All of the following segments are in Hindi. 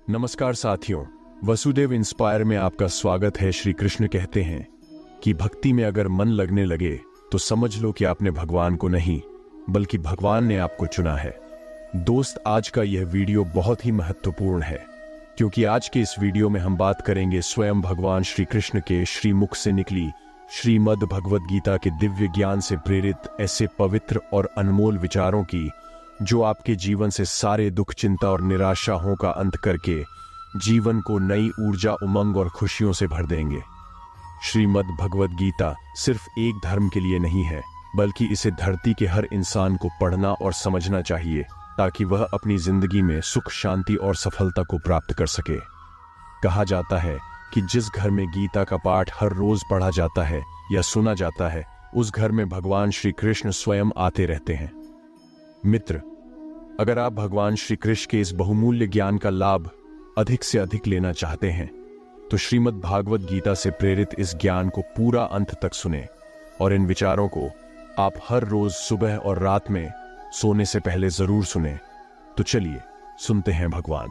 नमस्कार साथियों, वसुदेव इंस्पायर में आपका स्वागत है। श्री कृष्ण कहते हैं कि भक्ति में अगर मन लगने लगे तो समझ लो कि आपने भगवान को नहीं बल्कि भगवान ने आपको चुना है। दोस्त, आज का यह वीडियो बहुत ही महत्वपूर्ण है क्योंकि आज के इस वीडियो में हम बात करेंगे स्वयं भगवान श्री कृष्ण के श्रीमुख से निकली श्रीमद् भगवद गीता के दिव्य ज्ञान से प्रेरित ऐसे पवित्र और अनमोल विचारों की जो आपके जीवन से सारे दुख, चिंता और निराशाओं का अंत करके जीवन को नई ऊर्जा, उमंग और खुशियों से भर देंगे। श्रीमद् भगवद गीता सिर्फ एक धर्म के लिए नहीं है, बल्कि इसे धरती के हर इंसान को पढ़ना और समझना चाहिए ताकि वह अपनी जिंदगी में सुख, शांति और सफलता को प्राप्त कर सके। कहा जाता है कि जिस घर में गीता का पाठ हर रोज पढ़ा जाता है या सुना जाता है, उस घर में भगवान श्री कृष्ण स्वयं आते रहते हैं। मित्र, अगर आप भगवान श्री कृष्ण के इस बहुमूल्य ज्ञान का लाभ अधिक से अधिक लेना चाहते हैं तो श्रीमद् भागवत गीता से प्रेरित इस ज्ञान को पूरा अंत तक सुने और इन विचारों को आप हर रोज सुबह और रात में सोने से पहले जरूर सुने। तो चलिए सुनते हैं भगवान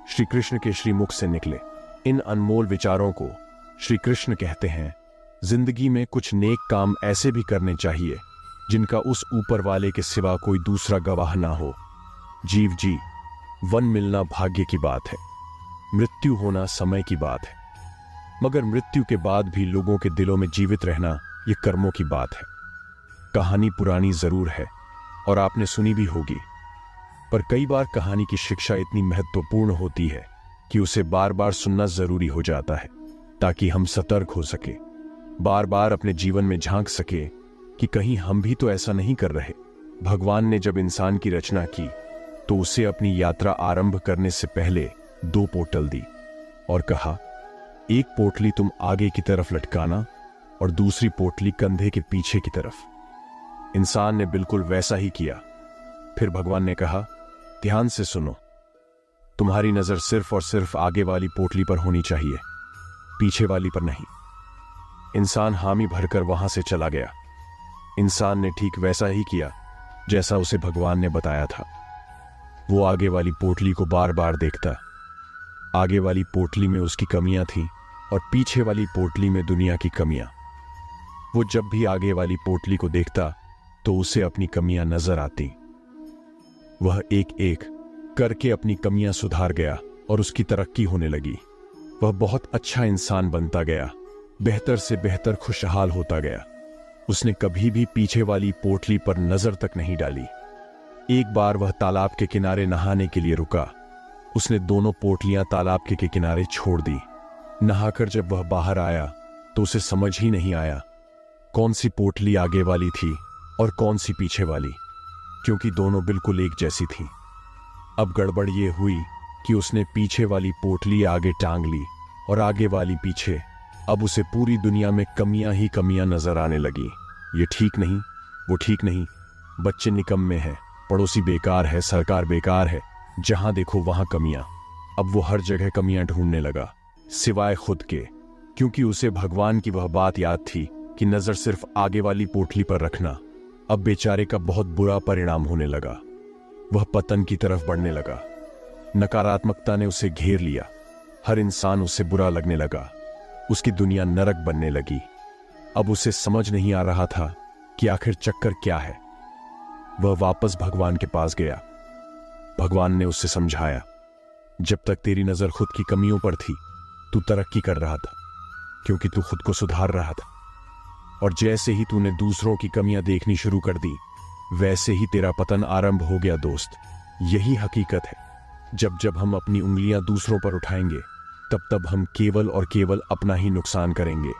श्री कृष्ण के श्रीमुख से निकले इन अनमोल विचारों को। श्री कृष्ण कहते हैं, जिंदगी में कुछ नेक काम ऐसे भी करने चाहिए जिनका उस ऊपर वाले के सिवा कोई दूसरा गवाह ना हो। जीव जी, वन मिलना भाग्य की बात है, मृत्यु होना समय की बात है, मगर मृत्यु के बाद भी लोगों के दिलों में जीवित रहना ये कर्मों की बात है। कहानी पुरानी जरूर है और आपने सुनी भी होगी, पर कई बार कहानी की शिक्षा इतनी महत्वपूर्ण होती है कि उसे बार बार सुनना जरूरी हो जाता है ताकि हम सतर्क हो सके, बार बार अपने जीवन में झांक सके कि कहीं हम भी तो ऐसा नहीं कर रहे। भगवान ने जब इंसान की रचना की तो उसे अपनी यात्रा आरंभ करने से पहले 2 पोटल दी और कहा, एक पोटली तुम आगे की तरफ लटकाना और दूसरी पोटली कंधे के पीछे की तरफ। इंसान ने बिल्कुल वैसा ही किया। फिर भगवान ने कहा, ध्यान से सुनो, तुम्हारी नजर सिर्फ और सिर्फ आगे वाली पोटली पर होनी चाहिए, पीछे वाली पर नहीं। इंसान हामी भरकर वहां से चला गया। इंसान ने ठीक वैसा ही किया जैसा उसे भगवान ने बताया था। वो आगे वाली पोटली को बार बार देखता। आगे वाली पोटली में उसकी कमियां थीं और पीछे वाली पोटली में दुनिया की कमियां। वो जब भी आगे वाली पोटली को देखता तो उसे अपनी कमियां नजर आती। वह एक एक करके अपनी कमियां सुधार गया और उसकी तरक्की होने लगी। वह बहुत अच्छा इंसान बनता गया, बेहतर से बेहतर खुशहाल होता गया। उसने कभी भी पीछे वाली पोटली पर नजर तक नहीं डाली। एक बार वह तालाब के किनारे नहाने के लिए रुका। उसने दोनों पोटलियां तालाब के किनारे छोड़ दी। नहाकर जब वह बाहर आया तो उसे समझ ही नहीं आया कौन सी पोटली आगे वाली थी और कौन सी पीछे वाली, क्योंकि दोनों बिल्कुल एक जैसी थीं। अब गड़बड़ ये हुई कि उसने पीछे वाली पोटली आगे टांग ली और आगे वाली पीछे। अब उसे पूरी दुनिया में कमियां ही कमियां नजर आने लगी। ये ठीक नहीं, वो ठीक नहीं, बच्चे निकम्मे हैं, पड़ोसी बेकार है, सरकार बेकार है, जहां देखो वहां कमियां। अब वो हर जगह कमियां ढूंढने लगा सिवाय खुद के, क्योंकि उसे भगवान की वह बात याद थी कि नजर सिर्फ आगे वाली पोटली पर रखना। अब बेचारे का बहुत बुरा परिणाम होने लगा। वह पतन की तरफ बढ़ने लगा। नकारात्मकता ने उसे घेर लिया। हर इंसान उसे बुरा लगने लगा। उसकी दुनिया नरक बनने लगी। अब उसे समझ नहीं आ रहा था कि आखिर चक्कर क्या है। वह वापस भगवान के पास गया। भगवान ने उससे समझाया, जब तक तेरी नजर खुद की कमियों पर थी तू तरक्की कर रहा था क्योंकि तू खुद को सुधार रहा था, और जैसे ही तूने दूसरों की कमियां देखनी शुरू कर दी वैसे ही तेरा पतन आरंभ हो गया। दोस्त, यही हकीकत है। जब जब हम अपनी उंगलियां दूसरों पर उठाएंगे तब तब हम केवल और केवल अपना ही नुकसान करेंगे।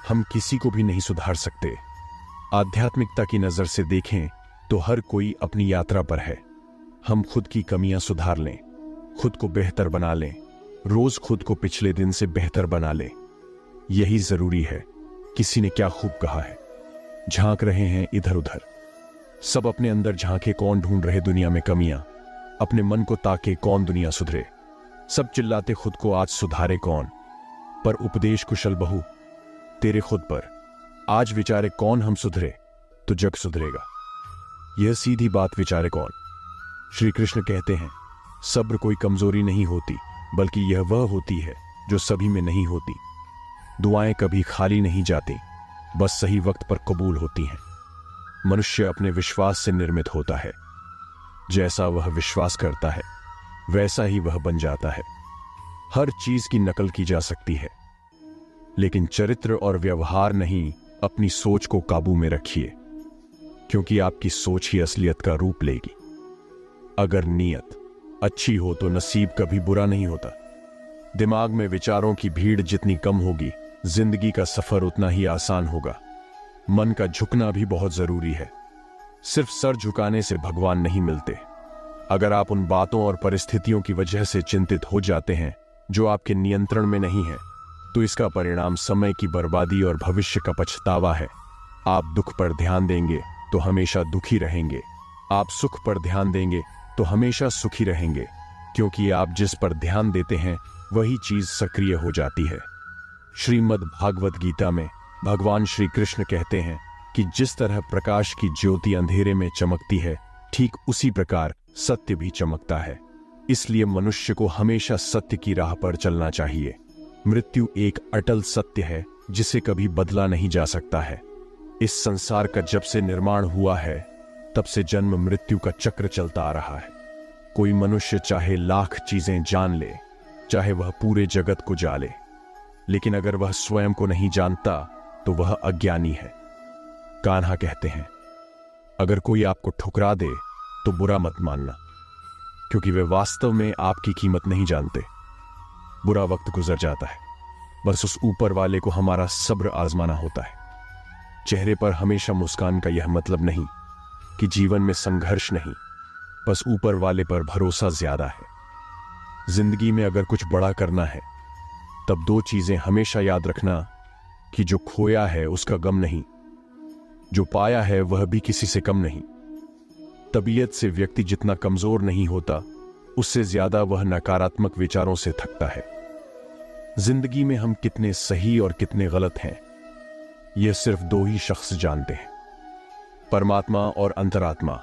हम किसी को भी नहीं सुधार सकते। आध्यात्मिकता की नजर से देखें तो हर कोई अपनी यात्रा पर है। हम खुद की कमियां सुधार लें, खुद को बेहतर बना लें, रोज खुद को पिछले दिन से बेहतर बना लें। यही जरूरी है। किसी ने क्या खूब कहा है, झांक रहे हैं इधर उधर, सब अपने अंदर झांके कौन ढूंढ रहे दुनिया में कमियां, अपने मन को ताके कौन दुनिया सुधरे, सब चिल्लाते खुद को आज सुधारे कौन, पर उपदेश कुशल बहु तेरे खुद पर, आज विचारे कौन हम सुधरे तो जग सुधरेगा। यह सीधी बात विचारे कौन। श्री कृष्ण कहते हैं, सब्र कोई कमजोरी नहीं होती, बल्कि यह वह होती है जो सभी में नहीं होती। दुआएं कभी खाली नहीं जाती, बस सही वक्त पर कबूल होती हैं। मनुष्य अपने विश्वास से निर्मित होता है। जैसा वह विश्वास करता है वैसा ही वह बन जाता है। हर चीज की नकल की जा सकती है, लेकिन चरित्र और व्यवहार नहीं। अपनी सोच को काबू में रखिए, क्योंकि आपकी सोच ही असलियत का रूप लेगी। अगर नीयत अच्छी हो तो नसीब कभी बुरा नहीं होता। दिमाग में विचारों की भीड़ जितनी कम होगी, जिंदगी का सफर उतना ही आसान होगा। मन का झुकना भी बहुत जरूरी है। सिर्फ सर झुकाने से भगवान नहीं मिलते। अगर आप उन बातों और परिस्थितियों की वजह से चिंतित हो जाते हैं जो आपके नियंत्रण में नहीं है, तो इसका परिणाम समय की बर्बादी और भविष्य का पछतावा है। आप दुख पर ध्यान देंगे तो हमेशा दुखी रहेंगे। आप सुख पर ध्यान देंगे तो हमेशा सुखी रहेंगे, क्योंकि आप जिस पर ध्यान देते हैं वही चीज सक्रिय हो जाती है। श्रीमद् भागवत गीता में भगवान श्री कृष्ण कहते हैं कि जिस तरह प्रकाश की ज्योति अंधेरे में चमकती है, ठीक उसी प्रकार सत्य भी चमकता है। इसलिए मनुष्य को हमेशा सत्य की राह पर चलना चाहिए। मृत्यु एक अटल सत्य है जिसे कभी बदला नहीं जा सकता है। इस संसार का जब से निर्माण हुआ है तब से जन्म मृत्यु का चक्र चलता आ रहा है। कोई मनुष्य चाहे लाख चीजें जान ले, चाहे वह पूरे जगत को जाने, लेकिन अगर वह स्वयं को नहीं जानता तो वह अज्ञानी है। कान्हा कहते हैं, अगर कोई आपको ठुकरा दे तो बुरा मत मानना, क्योंकि वे वास्तव में आपकी कीमत नहीं जानते। बुरा वक्त गुजर जाता है, बस उस ऊपर वाले को हमारा सब्र आजमाना होता है। चेहरे पर हमेशा मुस्कान का यह मतलब नहीं कि जीवन में संघर्ष नहीं, बस ऊपर वाले पर भरोसा ज्यादा है। जिंदगी में अगर कुछ बड़ा करना है तब दो चीजें हमेशा याद रखना कि जो खोया है उसका गम नहीं, जो पाया है वह भी किसी से कम नहीं। तबीयत से व्यक्ति जितना कमजोर नहीं होता, उससे ज्यादा वह नकारात्मक विचारों से थकता है। जिंदगी में हम कितने सही और कितने गलत हैं, यह सिर्फ दो ही शख्स जानते हैं, परमात्मा और अंतरात्मा।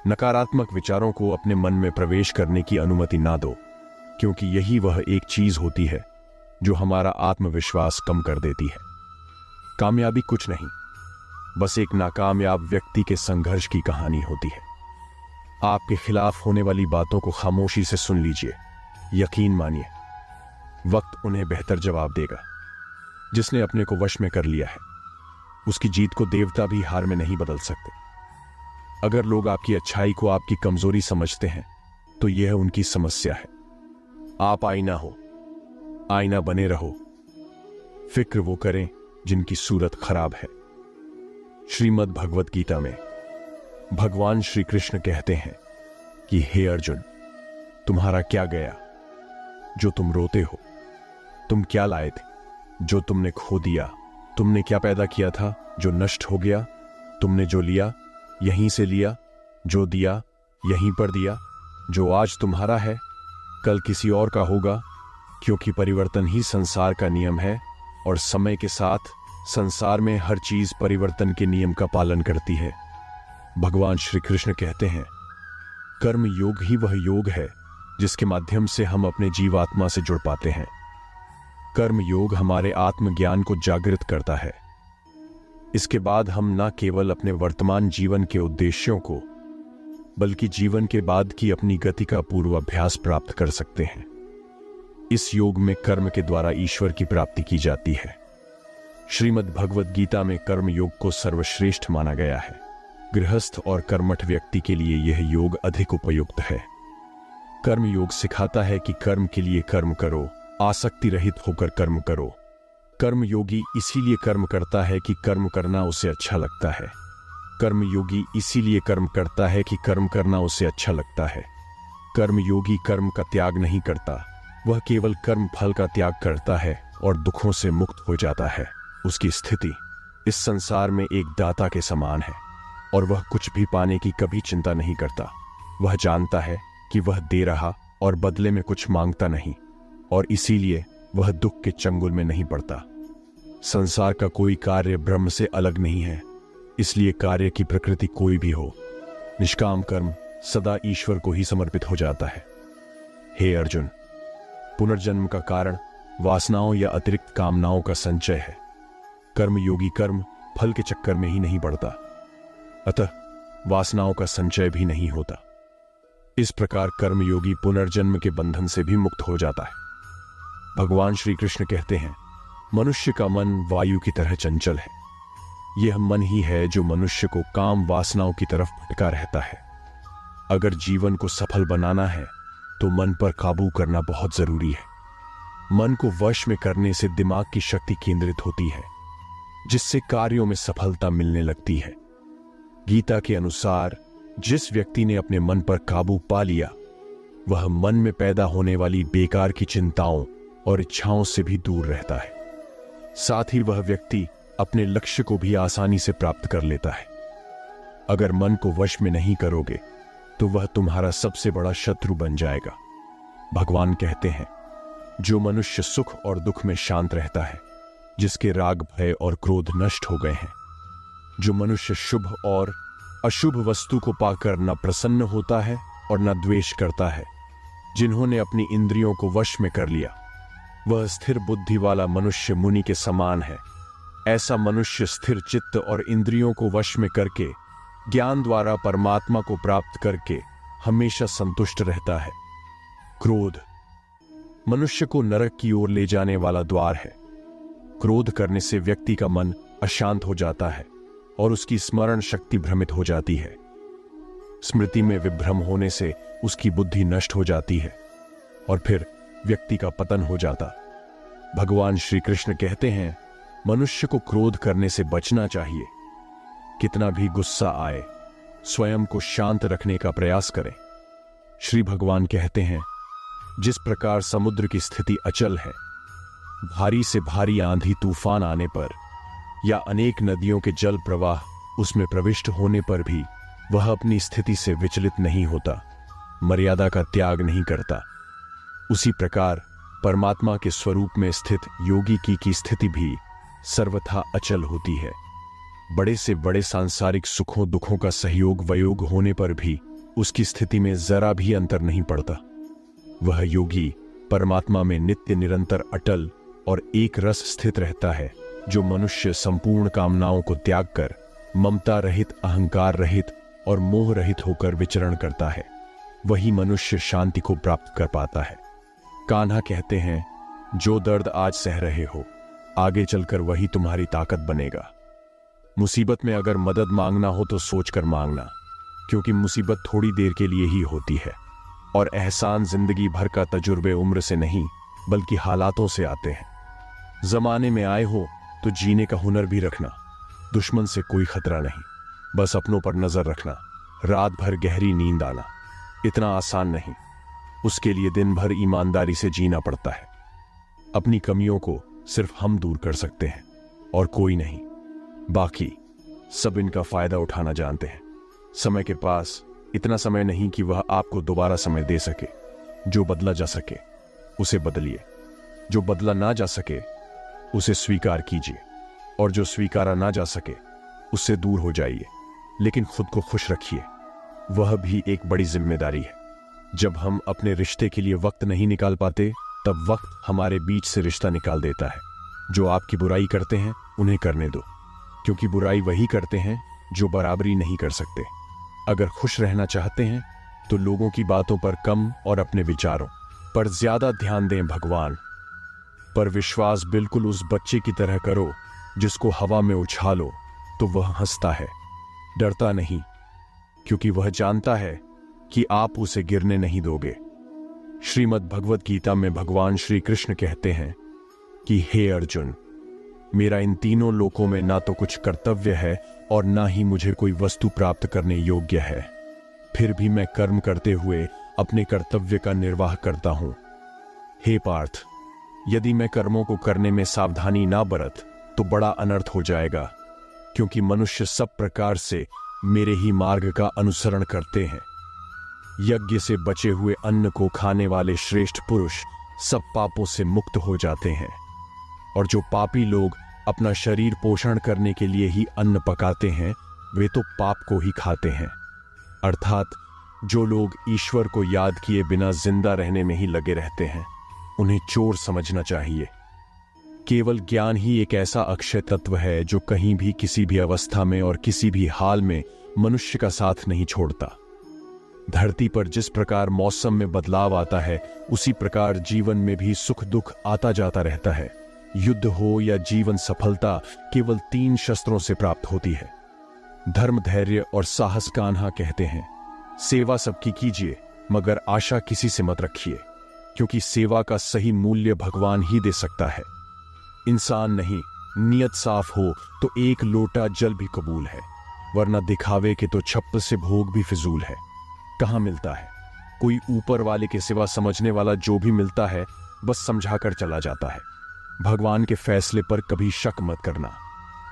नकारात्मक विचारों को अपने मन में प्रवेश करने की अनुमति ना दो, क्योंकि यही वह एक चीज होती है जो हमारा आत्मविश्वास कम कर देती है। कामयाबी कुछ नहीं, बस एक नाकामयाब व्यक्ति के संघर्ष की कहानी होती है। आपके खिलाफ होने वाली बातों को खामोशी से सुन लीजिए। यकीन मानिए, वक्त उन्हें बेहतर जवाब देगा। जिसने अपने को वश में कर लिया है, उसकी जीत को देवता भी हार में नहीं बदल सकते। अगर लोग आपकी अच्छाई को आपकी कमजोरी समझते हैं तो यह उनकी समस्या है। आप आईना हो, आईना बने रहो। फिक्र वो करें जिनकी सूरत खराब है। श्रीमद् भगवत गीता में भगवान श्री कृष्ण कहते हैं कि हे अर्जुन, तुम्हारा क्या गया जो तुम रोते हो? तुम क्या लाए थे जो तुमने खो दिया? तुमने क्या पैदा किया था जो नष्ट हो गया? तुमने जो लिया यहीं से लिया, जो दिया यहीं पर दिया। जो आज तुम्हारा है कल किसी और का होगा, क्योंकि परिवर्तन ही संसार का नियम है और समय के साथ संसार में हर चीज परिवर्तन के नियम का पालन करती है। भगवान श्री कृष्ण कहते हैं, कर्म योग ही वह योग है जिसके माध्यम से हम अपने जीवात्मा से जुड़ पाते हैं। कर्म योग हमारे आत्मज्ञान को जागृत करता है। इसके बाद हम न केवल अपने वर्तमान जीवन के उद्देश्यों को, बल्कि जीवन के बाद की अपनी गति का पूर्वाभ्यास प्राप्त कर सकते हैं। इस योग में कर्म के द्वारा ईश्वर की प्राप्ति की जाती है। श्रीमद् भगवत गीता में कर्म योग को सर्वश्रेष्ठ माना गया है। गृहस्थ और कर्मठ व्यक्ति के लिए यह योग अधिक उपयुक्त है। कर्म योग सिखाता है कि कर्म के लिए कर्म करो, आसक्ति रहित होकर कर्म करो। कर्म योगी इसीलिए कर्म करता है कि कर्म करना उसे अच्छा लगता है। कर्म योगी इसीलिए कर्म करता है कि कर्म करना उसे अच्छा लगता है। कर्म योगी कर्म का त्याग नहीं करता, वह केवल कर्म फल का त्याग करता है और दुखों से मुक्त हो जाता है। उसकी स्थिति इस संसार में एक दाता के समान है और वह कुछ भी पाने की कभी चिंता नहीं करता। वह जानता है कि वह दे रहा और बदले में कुछ मांगता नहीं, और इसीलिए वह दुख के चंगुल में नहीं पड़ता। संसार का कोई कार्य ब्रह्म से अलग नहीं है, इसलिए कार्य की प्रकृति कोई भी हो, निष्काम कर्म सदा ईश्वर को ही समर्पित हो जाता है। हे अर्जुन, पुनर्जन्म का कारण वासनाओं या अतिरिक्त कामनाओं का संचय है। कर्मयोगी कर्म फल के चक्कर में ही नहीं पड़ता, अतः वासनाओं का संचय भी नहीं होता। इस प्रकार कर्मयोगी पुनर्जन्म के बंधन से भी मुक्त हो जाता है। भगवान श्री कृष्ण कहते हैं, मनुष्य का मन वायु की तरह चंचल है। यह मन ही है जो मनुष्य को काम वासनाओं की तरफ भटका रहता है। अगर जीवन को सफल बनाना है तो मन पर काबू करना बहुत जरूरी है। मन को वश में करने से दिमाग की शक्ति केंद्रित होती है, जिससे कार्यों में सफलता मिलने लगती है। गीता के अनुसार जिस व्यक्ति ने अपने मन पर काबू पा लिया, वह मन में पैदा होने वाली बेकार की चिंताओं और इच्छाओं से भी दूर रहता है। साथ ही वह व्यक्ति अपने लक्ष्य को भी आसानी से प्राप्त कर लेता है। अगर मन को वश में नहीं करोगे तो वह तुम्हारा सबसे बड़ा शत्रु बन जाएगा। भगवान कहते हैं, जो मनुष्य सुख और दुख में शांत रहता है, जिसके राग भय और क्रोध नष्ट हो गए हैं, जो मनुष्य शुभ और अशुभ वस्तु को पाकर न प्रसन्न होता है और न द्वेष करता है, जिन्होंने अपनी इंद्रियों को वश में कर लिया, वह स्थिर बुद्धि वाला मनुष्य मुनि के समान है। ऐसा मनुष्य स्थिर चित्त और इंद्रियों को वश में करके ज्ञान द्वारा परमात्मा को प्राप्त करके हमेशा संतुष्ट रहता है। क्रोध मनुष्य को नरक की ओर ले जाने वाला द्वार है। क्रोध करने से व्यक्ति का मन अशांत हो जाता है और उसकी स्मरण शक्ति भ्रमित हो जाती है। स्मृति में विभ्रम होने से उसकी बुद्धि नष्ट हो जाती है और फिर व्यक्ति का पतन हो जाता। भगवान श्री कृष्ण कहते हैं, मनुष्य को क्रोध करने से बचना चाहिए। कितना भी गुस्सा आए, स्वयं को शांत रखने का प्रयास करें। श्री भगवान कहते हैं, जिस प्रकार समुद्र की स्थिति अचल है, भारी से भारी आंधी तूफान आने पर या अनेक नदियों के जल प्रवाह उसमें प्रविष्ट होने पर भी वह अपनी स्थिति से विचलित नहीं होता, मर्यादा का त्याग नहीं करता, उसी प्रकार परमात्मा के स्वरूप में स्थित योगी की स्थिति भी सर्वथा अचल होती है। बड़े से बड़े सांसारिक सुखों दुखों का सहयोग वयोग होने पर भी उसकी स्थिति में जरा भी अंतर नहीं पड़ता। वह योगी परमात्मा में नित्य निरंतर अटल और एक रस स्थित रहता है। जो मनुष्य संपूर्ण कामनाओं को त्याग कर ममता रहित, अहंकार रहित और मोह रहित होकर विचरण करता है, वही मनुष्य शांति को प्राप्त कर पाता है। कान्हा कहते हैं, जो दर्द आज सह रहे हो, आगे चलकर वही तुम्हारी ताकत बनेगा। मुसीबत में अगर मदद मांगना हो तो सोचकर मांगना, क्योंकि मुसीबत थोड़ी देर के लिए ही होती है और एहसान जिंदगी भर का तजुर्बे उम्र से नहीं बल्कि हालातों से आते हैं। जमाने में आए हो तो जीने का हुनर भी रखना। दुश्मन से कोई खतरा नहीं, बस अपनों पर नजर रखना। रात भर गहरी नींद आना इतना आसान नहीं, उसके लिए दिन भर ईमानदारी से जीना पड़ता है। अपनी कमियों को सिर्फ हम दूर कर सकते हैं और कोई नहीं। बाकी सब इनका फायदा उठाना जानते हैं। समय के पास इतना समय नहीं कि वह आपको दोबारा समय दे सके। जो बदला जा सके उसे बदलिए, जो बदला ना जा सके उसे स्वीकार कीजिए और जो स्वीकारा ना जा सके उससे दूर हो जाइए, लेकिन खुद को खुश रखिए। वह भी एक बड़ी जिम्मेदारी है। जब हम अपने रिश्ते के लिए वक्त नहीं निकाल पाते, तब वक्त हमारे बीच से रिश्ता निकाल देता है। जो आपकी बुराई करते हैं उन्हें करने दो, क्योंकि बुराई वही करते हैं जो बराबरी नहीं कर सकते। अगर खुश रहना चाहते हैं तो लोगों की बातों पर कम और अपने विचारों पर ज्यादा ध्यान दें। भगवान पर विश्वास बिल्कुल उस बच्चे की तरह करो जिसको हवा में उछालो तो वह हंसता है, डरता नहीं, क्योंकि वह जानता है कि आप उसे गिरने नहीं दोगे। श्रीमद् भगवत गीता में भगवान श्री कृष्ण कहते हैं कि हे अर्जुन, मेरा इन तीनों लोकों में ना तो कुछ कर्तव्य है और ना ही मुझे कोई वस्तु प्राप्त करने योग्य है, फिर भी मैं कर्म करते हुए अपने कर्तव्य का निर्वाह करता हूं। हे पार्थ, यदि मैं कर्मों को करने में सावधानी ना बरत तो बड़ा अनर्थ हो जाएगा, क्योंकि मनुष्य सब प्रकार से मेरे ही मार्ग का अनुसरण करते हैं। यज्ञ से बचे हुए अन्न को खाने वाले श्रेष्ठ पुरुष सब पापों से मुक्त हो जाते हैं, और जो पापी लोग अपना शरीर पोषण करने के लिए ही अन्न पकाते हैं, वे तो पाप को ही खाते हैं। अर्थात जो लोग ईश्वर को याद किए बिना जिंदा रहने में ही लगे रहते हैं, उन्हें चोर समझना चाहिए। केवल ज्ञान ही एक ऐसा अक्षय तत्व है जो कहीं भी, किसी भी अवस्था में और किसी भी हाल में मनुष्य का साथ नहीं छोड़ता। धरती पर जिस प्रकार मौसम में बदलाव आता है, उसी प्रकार जीवन में भी सुख दुख आता जाता रहता है। युद्ध हो या जीवन सफलता केवल 3 शस्त्रों से प्राप्त होती है, धर्म, धैर्य और साहस। कान्हा कहते हैं, सेवा सबकी कीजिए, मगर आशा किसी से मत रखिए, क्योंकि सेवा का सही मूल्य भगवान ही दे सकता है, इंसान नहीं। नियत साफ हो तो 1 लोटा जल भी कबूल है, वरना दिखावे के तो छप्पर से भोग भी फिजूल है। कहां मिलता है कोई ऊपर वाले के सिवा समझने वाला? जो भी मिलता है बस समझाकर चला जाता है। भगवान के फैसले पर कभी शक मत करना।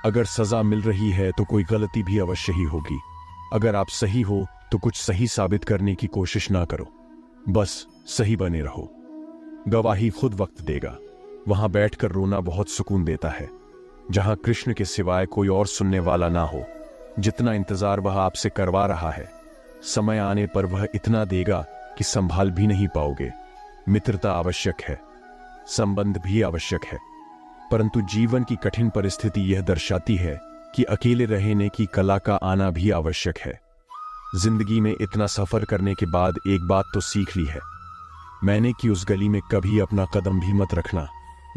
अगर सजा मिल रही है तो कोई गलती भी अवश्य ही होगी। अगर आप सही हो तो कुछ सही साबित करने की कोशिश ना करो, बस सही बने रहो। गवाही खुद वक्त देगा। वहां बैठकर रोना बहुत सुकून देता है, जहां कृष्ण के सिवाय कोई और सुनने वाला ना हो। जितना इंतजार वह आपसे करवा रहा है, समय आने पर वह इतना देगा कि संभाल भी नहीं पाओगे। मित्रता आवश्यक है, संबंध भी आवश्यक है, परंतु जीवन की कठिन परिस्थिति यह दर्शाती है कि अकेले रहने की कला का आना भी आवश्यक है। जिंदगी में इतना सफर करने के बाद एक बात तो सीख ली है मैंने कि उस गली में कभी अपना कदम भी मत रखना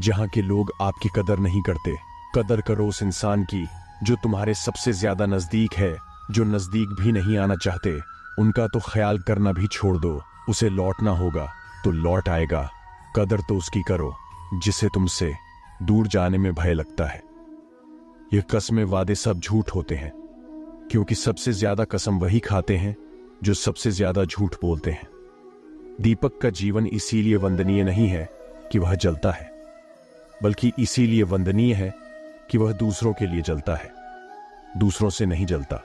जहां के लोग आपकी कदर नहीं करते। कदर करो उस इंसान की जो तुम्हारे सबसे ज्यादा नजदीक है। जो नजदीक भी नहीं आना चाहते, उनका तो ख्याल करना भी छोड़ दो। उसे लौटना होगा तो लौट आएगा। कदर तो उसकी करो जिसे तुमसे दूर जाने में भय लगता है। ये कस्में, वादे सब झूठ होते हैं, क्योंकि सबसे ज्यादा कसम वही खाते हैं जो सबसे ज्यादा झूठ बोलते हैं। दीपक का जीवन इसीलिए वंदनीय नहीं है कि वह जलता है, बल्कि इसीलिए वंदनीय है कि वह दूसरों के लिए जलता है, दूसरों से नहीं जलता।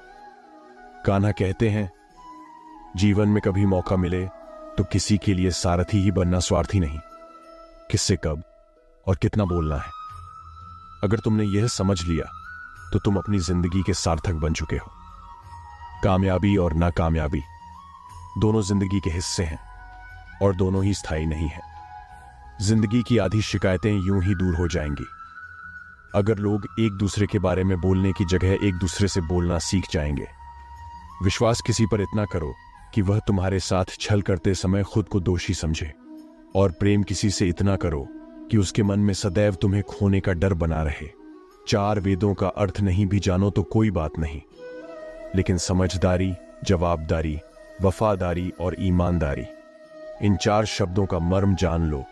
कान्हा कहते हैं, जीवन में कभी मौका मिले तो किसी के लिए सारथी ही बनना, स्वार्थी नहीं। किससे कब और कितना बोलना है, अगर तुमने यह समझ लिया तो तुम अपनी जिंदगी के सार्थक बन चुके हो। कामयाबी और नाकामयाबी दोनों जिंदगी के हिस्से हैं और दोनों ही स्थायी नहीं है। जिंदगी की आधी शिकायतें यूं ही दूर हो जाएंगी अगर लोग एक दूसरे के बारे में बोलने की जगह एक दूसरे से बोलना सीख जाएंगे। विश्वास किसी पर इतना करो कि वह तुम्हारे साथ छल करते समय खुद को दोषी समझे, और प्रेम किसी से इतना करो कि उसके मन में सदैव तुम्हें खोने का डर बना रहे। 4 वेदों का अर्थ नहीं भी जानो तो कोई बात नहीं, लेकिन समझदारी, जवाबदारी, वफादारी और ईमानदारी, इन 4 शब्दों का मर्म जान लो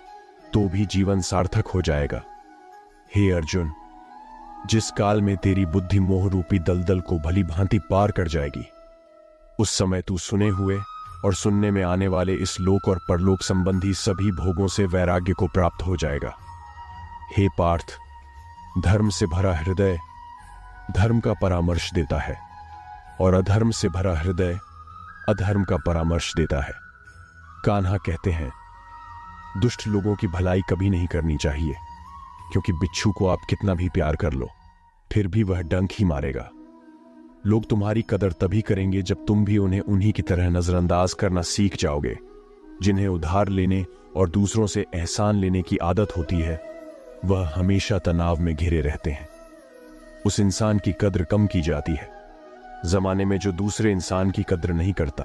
तो भी जीवन सार्थक हो जाएगा। हे अर्जुन, जिस काल में तेरी बुद्धि मोह रूपी दलदल को भली भांति पार कर जाएगी, उस समय तू सुने हुए और सुनने में आने वाले इस लोक और परलोक संबंधी सभी भोगों से वैराग्य को प्राप्त हो जाएगा। हे पार्थ, धर्म से भरा हृदय धर्म का परामर्श देता है, और अधर्म से भरा हृदय अधर्म का परामर्श देता है। कान्हा कहते हैं, दुष्ट लोगों की भलाई कभी नहीं करनी चाहिए, क्योंकि बिच्छू को आप कितना भी प्यार कर लो, फिर भी वह डंक ही मारेगा। लोग तुम्हारी कदर तभी करेंगे जब तुम भी उन्हें उन्हीं की तरह नजरअंदाज करना सीख जाओगे। जिन्हें उधार लेने और दूसरों से एहसान लेने की आदत होती है, वह हमेशा तनाव में घिरे रहते हैं। उस इंसान की कद्र कम की जाती है जमाने में जो दूसरे इंसान की कद्र नहीं करता।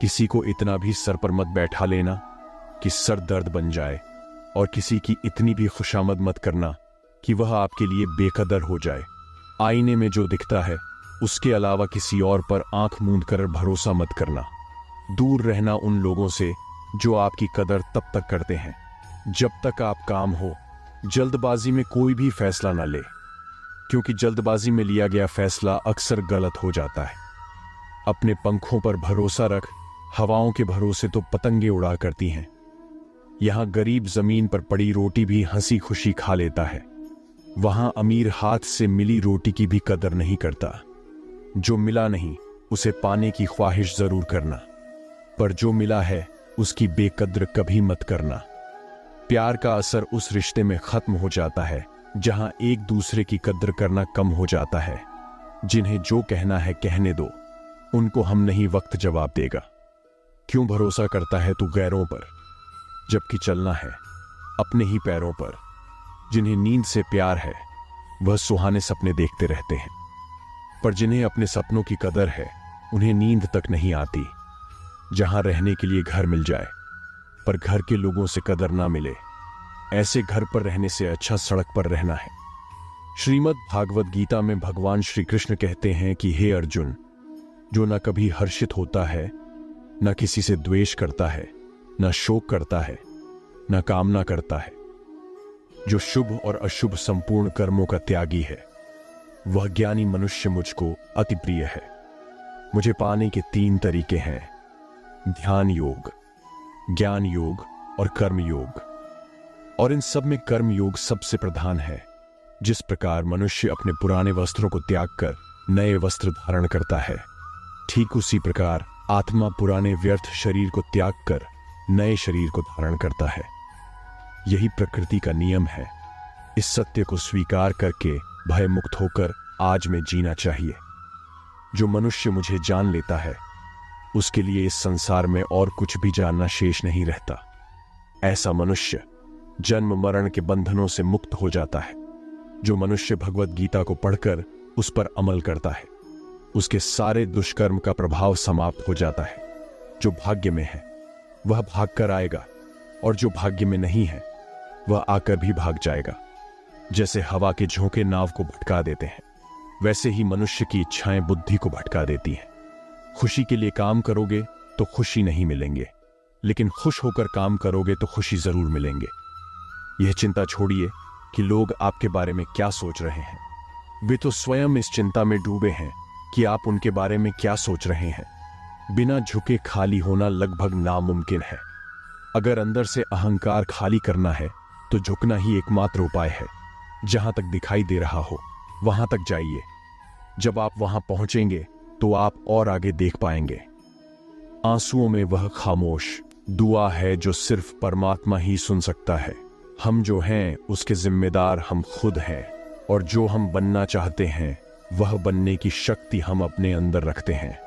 किसी को इतना भी सर पर मत बैठा लेना कि सर दर्द बन जाए, और किसी की इतनी भी खुशामद मत करना कि वह आपके लिए बेकदर हो जाए। आईने में जो दिखता है उसके अलावा किसी और पर आंख मूंद कर भरोसा मत करना। दूर रहना उन लोगों से जो आपकी कदर तब तक करते हैं जब तक आप काम हो। जल्दबाजी में कोई भी फैसला न ले, क्योंकि जल्दबाजी में लिया गया फैसला अक्सर गलत हो जाता है। अपने पंखों पर भरोसा रख, हवाओं के भरोसे तो पतंगे उड़ा करती हैं। यहां गरीब जमीन पर पड़ी रोटी भी हंसी खुशी खा लेता है, वहां अमीर हाथ से मिली रोटी की भी कदर नहीं करता। जो मिला नहीं उसे पाने की ख्वाहिश जरूर करना, पर जो मिला है उसकी बेकद्र कभी मत करना। प्यार का असर उस रिश्ते में खत्म हो जाता है जहां एक दूसरे की कद्र करना कम हो जाता है। जिन्हें जो कहना है कहने दो, उनको हम नहीं वक्त जवाब देगा। क्यों भरोसा करता है तू गैरों पर, जबकि चलना है अपने ही पैरों पर। जिन्हें नींद से प्यार है वह सुहाने सपने देखते रहते हैं, पर जिन्हें अपने सपनों की कदर है उन्हें नींद तक नहीं आती। जहां रहने के लिए घर मिल जाए पर घर के लोगों से कदर ना मिले, ऐसे घर पर रहने से अच्छा सड़क पर रहना है। श्रीमद् भागवत गीता में भगवान श्री कृष्ण कहते हैं कि हे अर्जुन, जो न कभी हर्षित होता है, न किसी से द्वेष करता है, न शोक करता है, न कामना करता है, जो शुभ और अशुभ संपूर्ण कर्मों का त्यागी है, वह ज्ञानी मनुष्य मुझको अति प्रिय है। मुझे पाने के 3 तरीके हैं, ध्यान योग, ज्ञान योग और कर्म योग। और इन सब में कर्म योग सबसे प्रधान है। जिस प्रकार मनुष्य अपने पुराने वस्त्रों को त्याग कर नए वस्त्र धारण करता है, ठीक उसी प्रकार आत्मा पुराने व्यर्थ शरीर को त्याग कर नए शरीर को धारण करता है। यही प्रकृति का नियम है। इस सत्य को स्वीकार करके भय मुक्त होकर आज में जीना चाहिए। जो मनुष्य मुझे जान लेता है उसके लिए इस संसार में और कुछ भी जानना शेष नहीं रहता। ऐसा मनुष्य जन्म मरण के बंधनों से मुक्त हो जाता है। जो मनुष्य भगवत गीता को पढ़कर उस पर अमल करता है, उसके सारे दुष्कर्म का प्रभाव समाप्त हो जाता है। जो भाग्य में है वह भाग कर आएगा, और जो भाग्य में नहीं है वह आकर भी भाग जाएगा। जैसे हवा के झोंके नाव को भटका देते हैं, वैसे ही मनुष्य की इच्छाएं बुद्धि को भटका देती हैं। खुशी के लिए काम करोगे तो खुशी नहीं मिलेंगे, लेकिन खुश होकर काम करोगे तो खुशी जरूर मिलेंगे। यह चिंता छोड़िए कि लोग आपके बारे में क्या सोच रहे हैं। वे तो स्वयं इस चिंता में डूबे हैं कि आप उनके बारे में क्या सोच रहे हैं। बिना झुके खाली होना लगभग नामुमकिन है। अगर अंदर से अहंकार खाली करना है तो झुकना ही एकमात्र उपाय है। जहां तक दिखाई दे रहा हो वहां तक जाइए। जब आप वहां पहुंचेंगे तो आप और आगे देख पाएंगे। आंसुओं में वह खामोश दुआ है जो सिर्फ परमात्मा ही सुन सकता है। हम जो हैं उसके जिम्मेदार हम खुद हैं, और जो हम बनना चाहते हैं वह बनने की शक्ति हम अपने अंदर रखते हैं।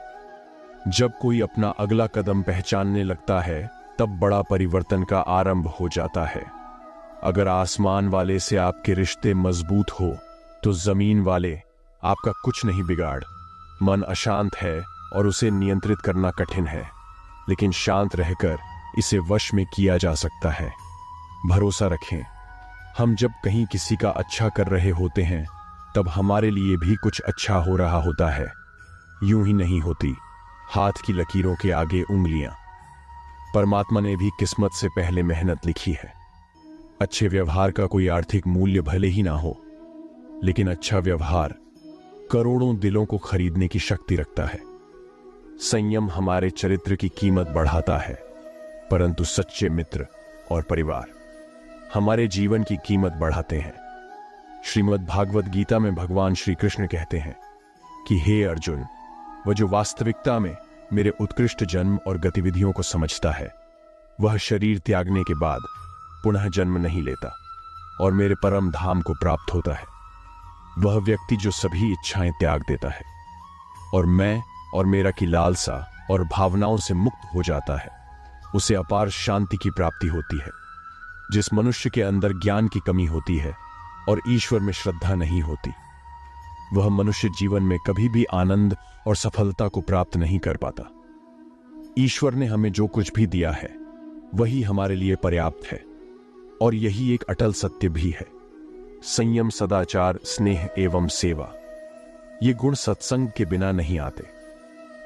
जब कोई अपना अगला कदम पहचानने लगता है तब बड़ा परिवर्तन का आरंभ हो जाता है। अगर आसमान वाले से आपके रिश्ते मजबूत हो तो जमीन वाले आपका कुछ नहीं बिगाड़। मन अशांत है और उसे नियंत्रित करना कठिन है, लेकिन शांत रहकर इसे वश में किया जा सकता है। भरोसा रखें, हम जब कहीं किसी का अच्छा कर रहे होते हैं तब हमारे लिए भी कुछ अच्छा हो रहा होता है। यूं ही नहीं होती हाथ की लकीरों के आगे उंगलियां। परमात्मा ने भी किस्मत से पहले मेहनत लिखी है। अच्छे व्यवहार का कोई आर्थिक मूल्य भले ही ना हो, लेकिन अच्छा व्यवहार करोड़ों दिलों को खरीदने की शक्ति रखता है। संयम हमारे चरित्र की कीमत बढ़ाता है, परंतु सच्चे मित्र और परिवार हमारे जीवन की कीमत बढ़ाते हैं। श्रीमद् भागवत गीता में भगवान श्री कृष्ण कहते हैं कि हे अर्जुन, वह जो वास्तविकता में मेरे उत्कृष्ट जन्म और गतिविधियों को समझता है, वह शरीर त्यागने के बाद पुनः जन्म नहीं लेता और मेरे परम धाम को प्राप्त होता है। वह व्यक्ति जो सभी इच्छाएं त्याग देता है और मैं और मेरा की लालसा और भावनाओं से मुक्त हो जाता है, उसे अपार शांति की प्राप्ति होती है। जिस मनुष्य के अंदर ज्ञान की कमी होती है और ईश्वर में श्रद्धा नहीं होती, वह मनुष्य जीवन में कभी भी आनंद और सफलता को प्राप्त नहीं कर पाता। ईश्वर ने हमें जो कुछ भी दिया है वही हमारे लिए पर्याप्त है, और यही एक अटल सत्य भी है। संयम, सदाचार, स्नेह एवं सेवा, ये गुण सत्संग के बिना नहीं आते।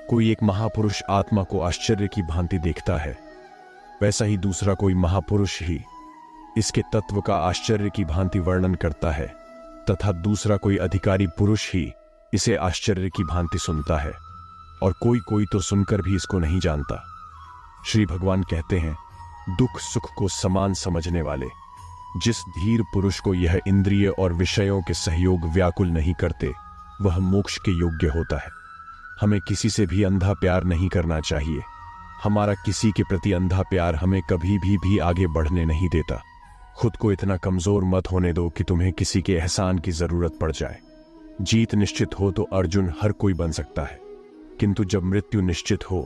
कोई एक महापुरुष आत्मा को आश्चर्य की भांति देखता है, वैसा ही दूसरा कोई महापुरुष ही इसके तत्व का आश्चर्य की भांति वर्णन करता है, तथा दूसरा कोई अधिकारी पुरुष ही इसे आश्चर्य की भांति सुनता है, और कोई कोई तो सुनकर भी इसको नहीं जानता। श्री भगवान कहते हैं, दुख सुख को समान समझने वाले जिस धीर पुरुष को यह इंद्रिय और विषयों के सहयोग व्याकुल नहीं करते, वह मोक्ष के योग्य होता है। हमें किसी से भी अंधा प्यार नहीं करना चाहिए। हमारा किसी के प्रति अंधा प्यार हमें कभी भी आगे बढ़ने नहीं देता। खुद को इतना कमजोर मत होने दो कि तुम्हें किसी के एहसान की जरूरत पड़ जाए। जीत निश्चित हो तो अर्जुन हर कोई बन सकता है, किंतु जब मृत्यु निश्चित हो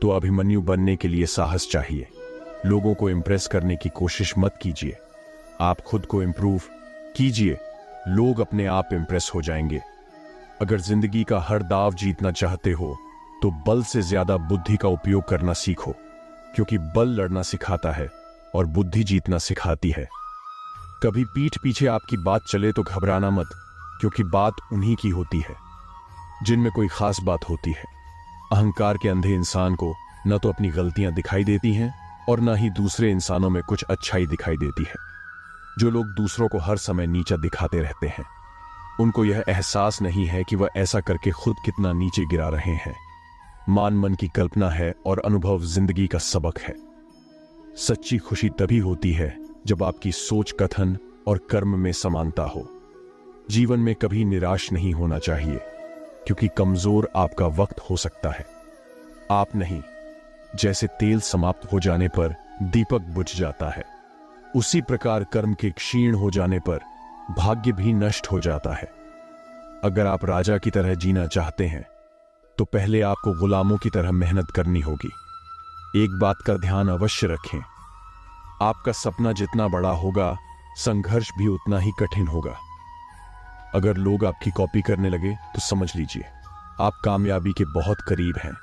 तो अभिमन्यु बनने के लिए साहस चाहिए। लोगों को इंप्रेस करने की कोशिश मत कीजिए। आप खुद को इम्प्रूव कीजिए, लोग अपने आप इम्प्रेस हो जाएंगे। अगर जिंदगी का हर दाव जीतना चाहते हो तो बल से ज्यादा बुद्धि का उपयोग करना सीखो, क्योंकि बल लड़ना सिखाता है और बुद्धि जीतना सिखाती है। कभी पीठ पीछे आपकी बात चले तो घबराना मत, क्योंकि बात उन्हीं की होती है जिनमें कोई खास बात होती है। अहंकार के अंधे इंसान को न तो अपनी गलतियां दिखाई देती हैं और न ही दूसरे इंसानों में कुछ अच्छाई दिखाई देती है। जो लोग दूसरों को हर समय नीचा दिखाते रहते हैं, उनको यह एहसास नहीं है कि वह ऐसा करके खुद कितना नीचे गिरा रहे हैं। मान मन की कल्पना है और अनुभव जिंदगी का सबक है। सच्ची खुशी तभी होती है जब आपकी सोच, कथन और कर्म में समानता हो। जीवन में कभी निराश नहीं होना चाहिए, क्योंकि कमजोर आपका वक्त हो सकता है, आप नहीं। जैसे तेल समाप्त हो जाने पर दीपक बुझ जाता है, उसी प्रकार कर्म के क्षीण हो जाने पर भाग्य भी नष्ट हो जाता है। अगर आप राजा की तरह जीना चाहते हैं तो पहले आपको गुलामों की तरह मेहनत करनी होगी। एक बात का ध्यान अवश्य रखें, आपका सपना जितना बड़ा होगा, संघर्ष भी उतना ही कठिन होगा। अगर लोग आपकी कॉपी करने लगे तो समझ लीजिए आप कामयाबी के बहुत करीब हैं।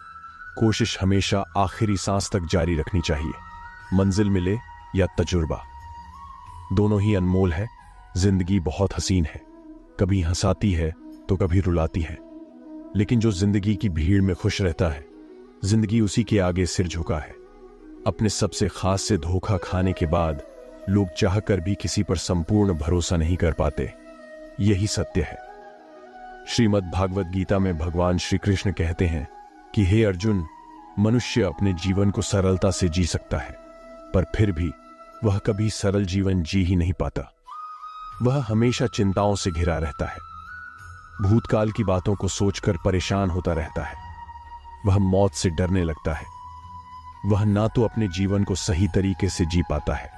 कोशिश हमेशा आखिरी सांस तक जारी रखनी चाहिए। मंजिल मिले या तजुर्बा, दोनों ही अनमोल है। जिंदगी बहुत हसीन है, कभी हंसाती है तो कभी रुलाती है, लेकिन जो जिंदगी की भीड़ में खुश रहता है, जिंदगी उसी के आगे सिर झुका है। अपने सबसे खास से धोखा खाने के बाद लोग चाहकर भी किसी पर संपूर्ण भरोसा नहीं कर पाते, यही सत्य है। श्रीमद् भागवत गीता में भगवान श्री कृष्ण कहते हैं कि हे अर्जुन, मनुष्य अपने जीवन को सरलता से जी सकता है, पर फिर भी वह कभी सरल जीवन जी ही नहीं पाता। वह हमेशा चिंताओं से घिरा रहता है, भूतकाल की बातों को सोचकर परेशान होता रहता है। वह मौत से डरने लगता है। वह ना तो अपने जीवन को सही तरीके से जी पाता है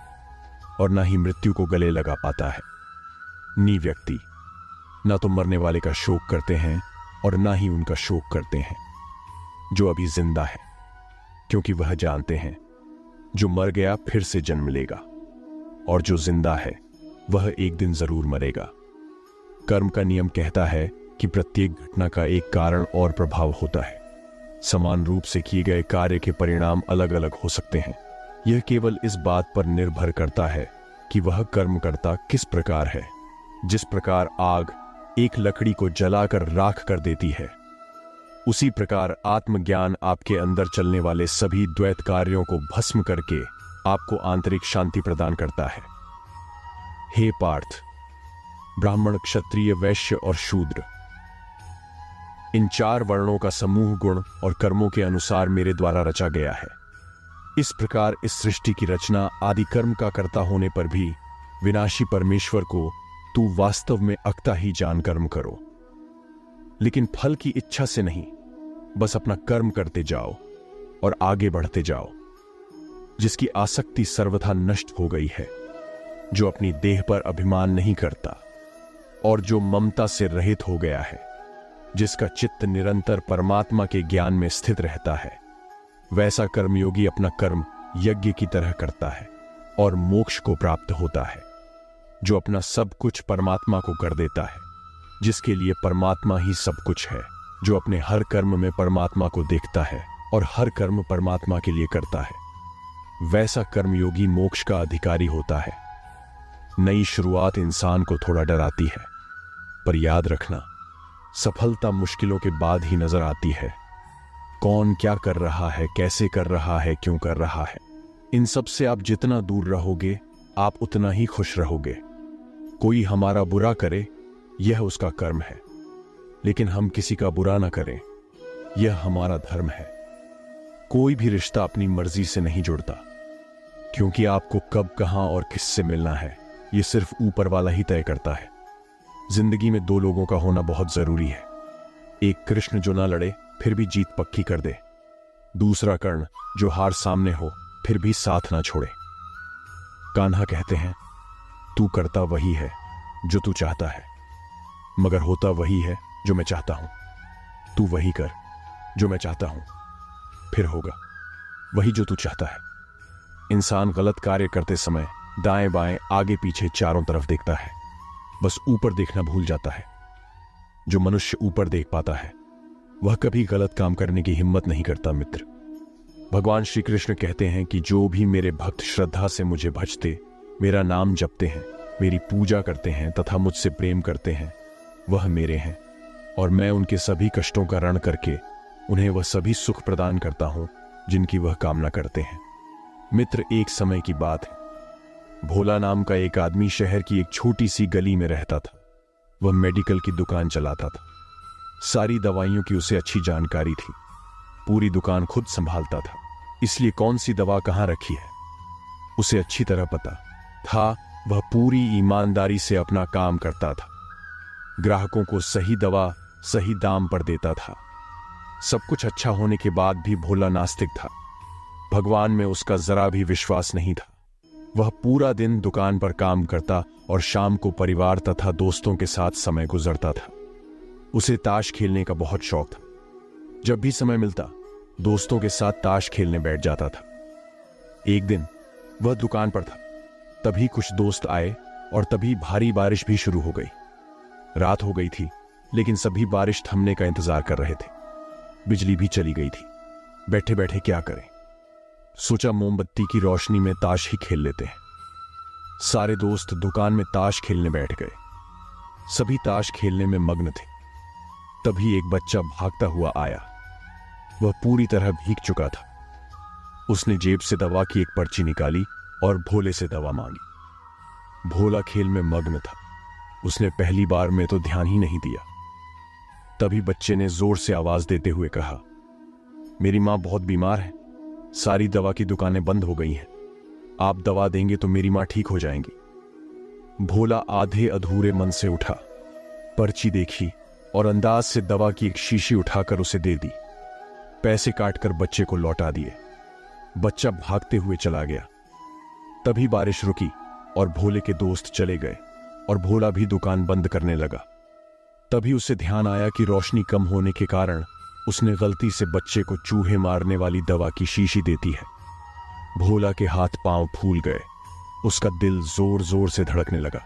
और ना ही मृत्यु को गले लगा पाता है। नी व्यक्ति ना तो मरने वाले का शोक करते हैं और ना ही उनका शोक करते हैं जो अभी जिंदा है, क्योंकि वह जानते हैं जो मर गया फिर से जन्म लेगा और जो जिंदा है वह एक दिन जरूर मरेगा। कर्म का नियम कहता है कि प्रत्येक घटना का एक कारण और प्रभाव होता है। समान रूप से किए गए कार्य के परिणाम अलग अलग हो सकते हैं। यह केवल इस बात पर निर्भर करता है कि वह कर्मकर्ता किस प्रकार है। जिस प्रकार आग एक लकड़ी को जलाकर राख कर देती है, उसी प्रकार आत्मज्ञान आपके अंदर चलने वाले सभी द्वैत कार्यों को भस्म करके आपको आंतरिक शांति प्रदान करता है। हे पार्थ, ब्राह्मण, क्षत्रिय, वैश्य और शूद्र, इन चार वर्णों का समूह गुण और कर्मों के अनुसार मेरे द्वारा रचा गया है। इस प्रकार इस सृष्टि की रचना आदि कर्म का कर्ता होने पर भी विनाशी परमेश्वर को तू वास्तव में अक्ता ही जान कर्म करो, लेकिन फल की इच्छा से नहीं, बस अपना कर्म करते जाओ और आगे बढ़ते जाओ। जिसकी आसक्ति सर्वथा नष्ट हो गई है, जो अपनी देह पर अभिमान नहीं करता और जो ममता से रहित हो गया है, जिसका चित्त निरंतर परमात्मा के ज्ञान में स्थित रहता है, वैसा कर्मयोगी अपना कर्म यज्ञ की तरह करता है और मोक्ष को प्राप्त होता है। जो अपना सब कुछ परमात्मा को कर देता है, जिसके लिए परमात्मा ही सब कुछ है, जो अपने हर कर्म में परमात्मा को देखता है और हर कर्म परमात्मा के लिए करता है, वैसा कर्मयोगी मोक्ष का अधिकारी होता है। नई शुरुआत इंसान को थोड़ा डराती है, पर याद रखना, सफलता मुश्किलों के बाद ही नजर आती है। कौन क्या कर रहा है, कैसे कर रहा है, क्यों कर रहा है, इन सब से आप जितना दूर रहोगे, आप उतना ही खुश रहोगे। कोई हमारा बुरा करे, यह उसका कर्म है, लेकिन हम किसी का बुरा ना करें, यह हमारा धर्म है। कोई भी रिश्ता अपनी मर्जी से नहीं जुड़ता, क्योंकि आपको कब, कहां और किससे मिलना है, यह सिर्फ ऊपर वाला ही तय करता है। जिंदगी में दो लोगों का होना बहुत जरूरी है। एक कृष्ण जो ना लड़े फिर भी जीत पक्की कर दे, दूसरा कर्ण जो हार सामने हो फिर भी साथ ना छोड़े। कान्हा कहते हैं, तू करता वही है जो तू चाहता है, मगर होता वही है जो मैं चाहता हूं। तू वही कर जो मैं चाहता हूं, फिर होगा वही जो तू चाहता है। इंसान गलत कार्य करते समय दाएं बाएं आगे पीछे चारों तरफ देखता है, बस ऊपर देखना भूल जाता है। जो मनुष्य ऊपर देख पाता है वह कभी गलत काम करने की हिम्मत नहीं करता। मित्र, भगवान श्री कृष्ण कहते हैं कि जो भी मेरे भक्त श्रद्धा से मुझे भजते, मेरा नाम जपते हैं, मेरी पूजा करते हैं तथा मुझसे प्रेम करते हैं, वह मेरे हैं और मैं उनके सभी कष्टों का रण करके उन्हें वह सभी सुख प्रदान करता हूं जिनकी वह कामना करते हैं। मित्र, एक समय की बात है। भोला नाम का एक आदमी शहर की एक छोटी सी गली में रहता था। वह मेडिकल की दुकान चलाता था। सारी दवाइयों की उसे अच्छी जानकारी थी। पूरी दुकान खुद संभालता था, इसलिए कौन सी दवा कहां रखी है उसे अच्छी तरह पता था। वह पूरी ईमानदारी से अपना काम करता था। ग्राहकों को सही दवा सही दाम पर देता था। सब कुछ अच्छा होने के बाद भी भोला नास्तिक था। भगवान में उसका जरा भी विश्वास नहीं था। वह पूरा दिन दुकान पर काम करता और शाम को परिवार तथा दोस्तों के साथ समय गुजरता था। उसे ताश खेलने का बहुत शौक था। जब भी समय मिलता दोस्तों के साथ ताश खेलने बैठ जाता था। एक दिन वह दुकान पर था, तभी कुछ दोस्त आए और तभी भारी बारिश भी शुरू हो गई। रात हो गई थी, लेकिन सभी बारिश थमने का इंतजार कर रहे थे। बिजली भी चली गई थी। बैठे बैठे क्या करें, सोचा मोमबत्ती की रोशनी में ताश ही खेल लेते हैं। सारे दोस्त दुकान में ताश खेलने बैठ गए। सभी ताश खेलने में मग्न थे। तभी एक बच्चा भागता हुआ आया। वह पूरी तरह भीग चुका था। उसने जेब से दवा की एक पर्ची निकाली और भोले से दवा मांगी। भोला खेल में मग्न था। उसने पहली बार में तो ध्यान ही नहीं दिया। तभी बच्चे ने जोर से आवाज देते हुए कहा, मेरी मां बहुत बीमार है, सारी दवा की दुकानें बंद हो गई हैं। आप दवा देंगे तो मेरी मां ठीक हो जाएंगी। भोला आधे अधूरे मन से उठा, पर्ची देखी और अंदाज से दवा की एक शीशी उठाकर उसे दे दी। पैसे काटकर बच्चे को लौटा दिए। बच्चा भागते हुए चला गया। तभी बारिश रुकी और भोले के दोस्त चले गए और भोला भी दुकान बंद करने लगा। तभी उसे ध्यान आया कि रोशनी कम होने के कारण उसने गलती से बच्चे को चूहे मारने वाली दवा की शीशी देती है। भोला के हाथ पांव फूल गए। उसका दिल जोर जोर से धड़कने लगा।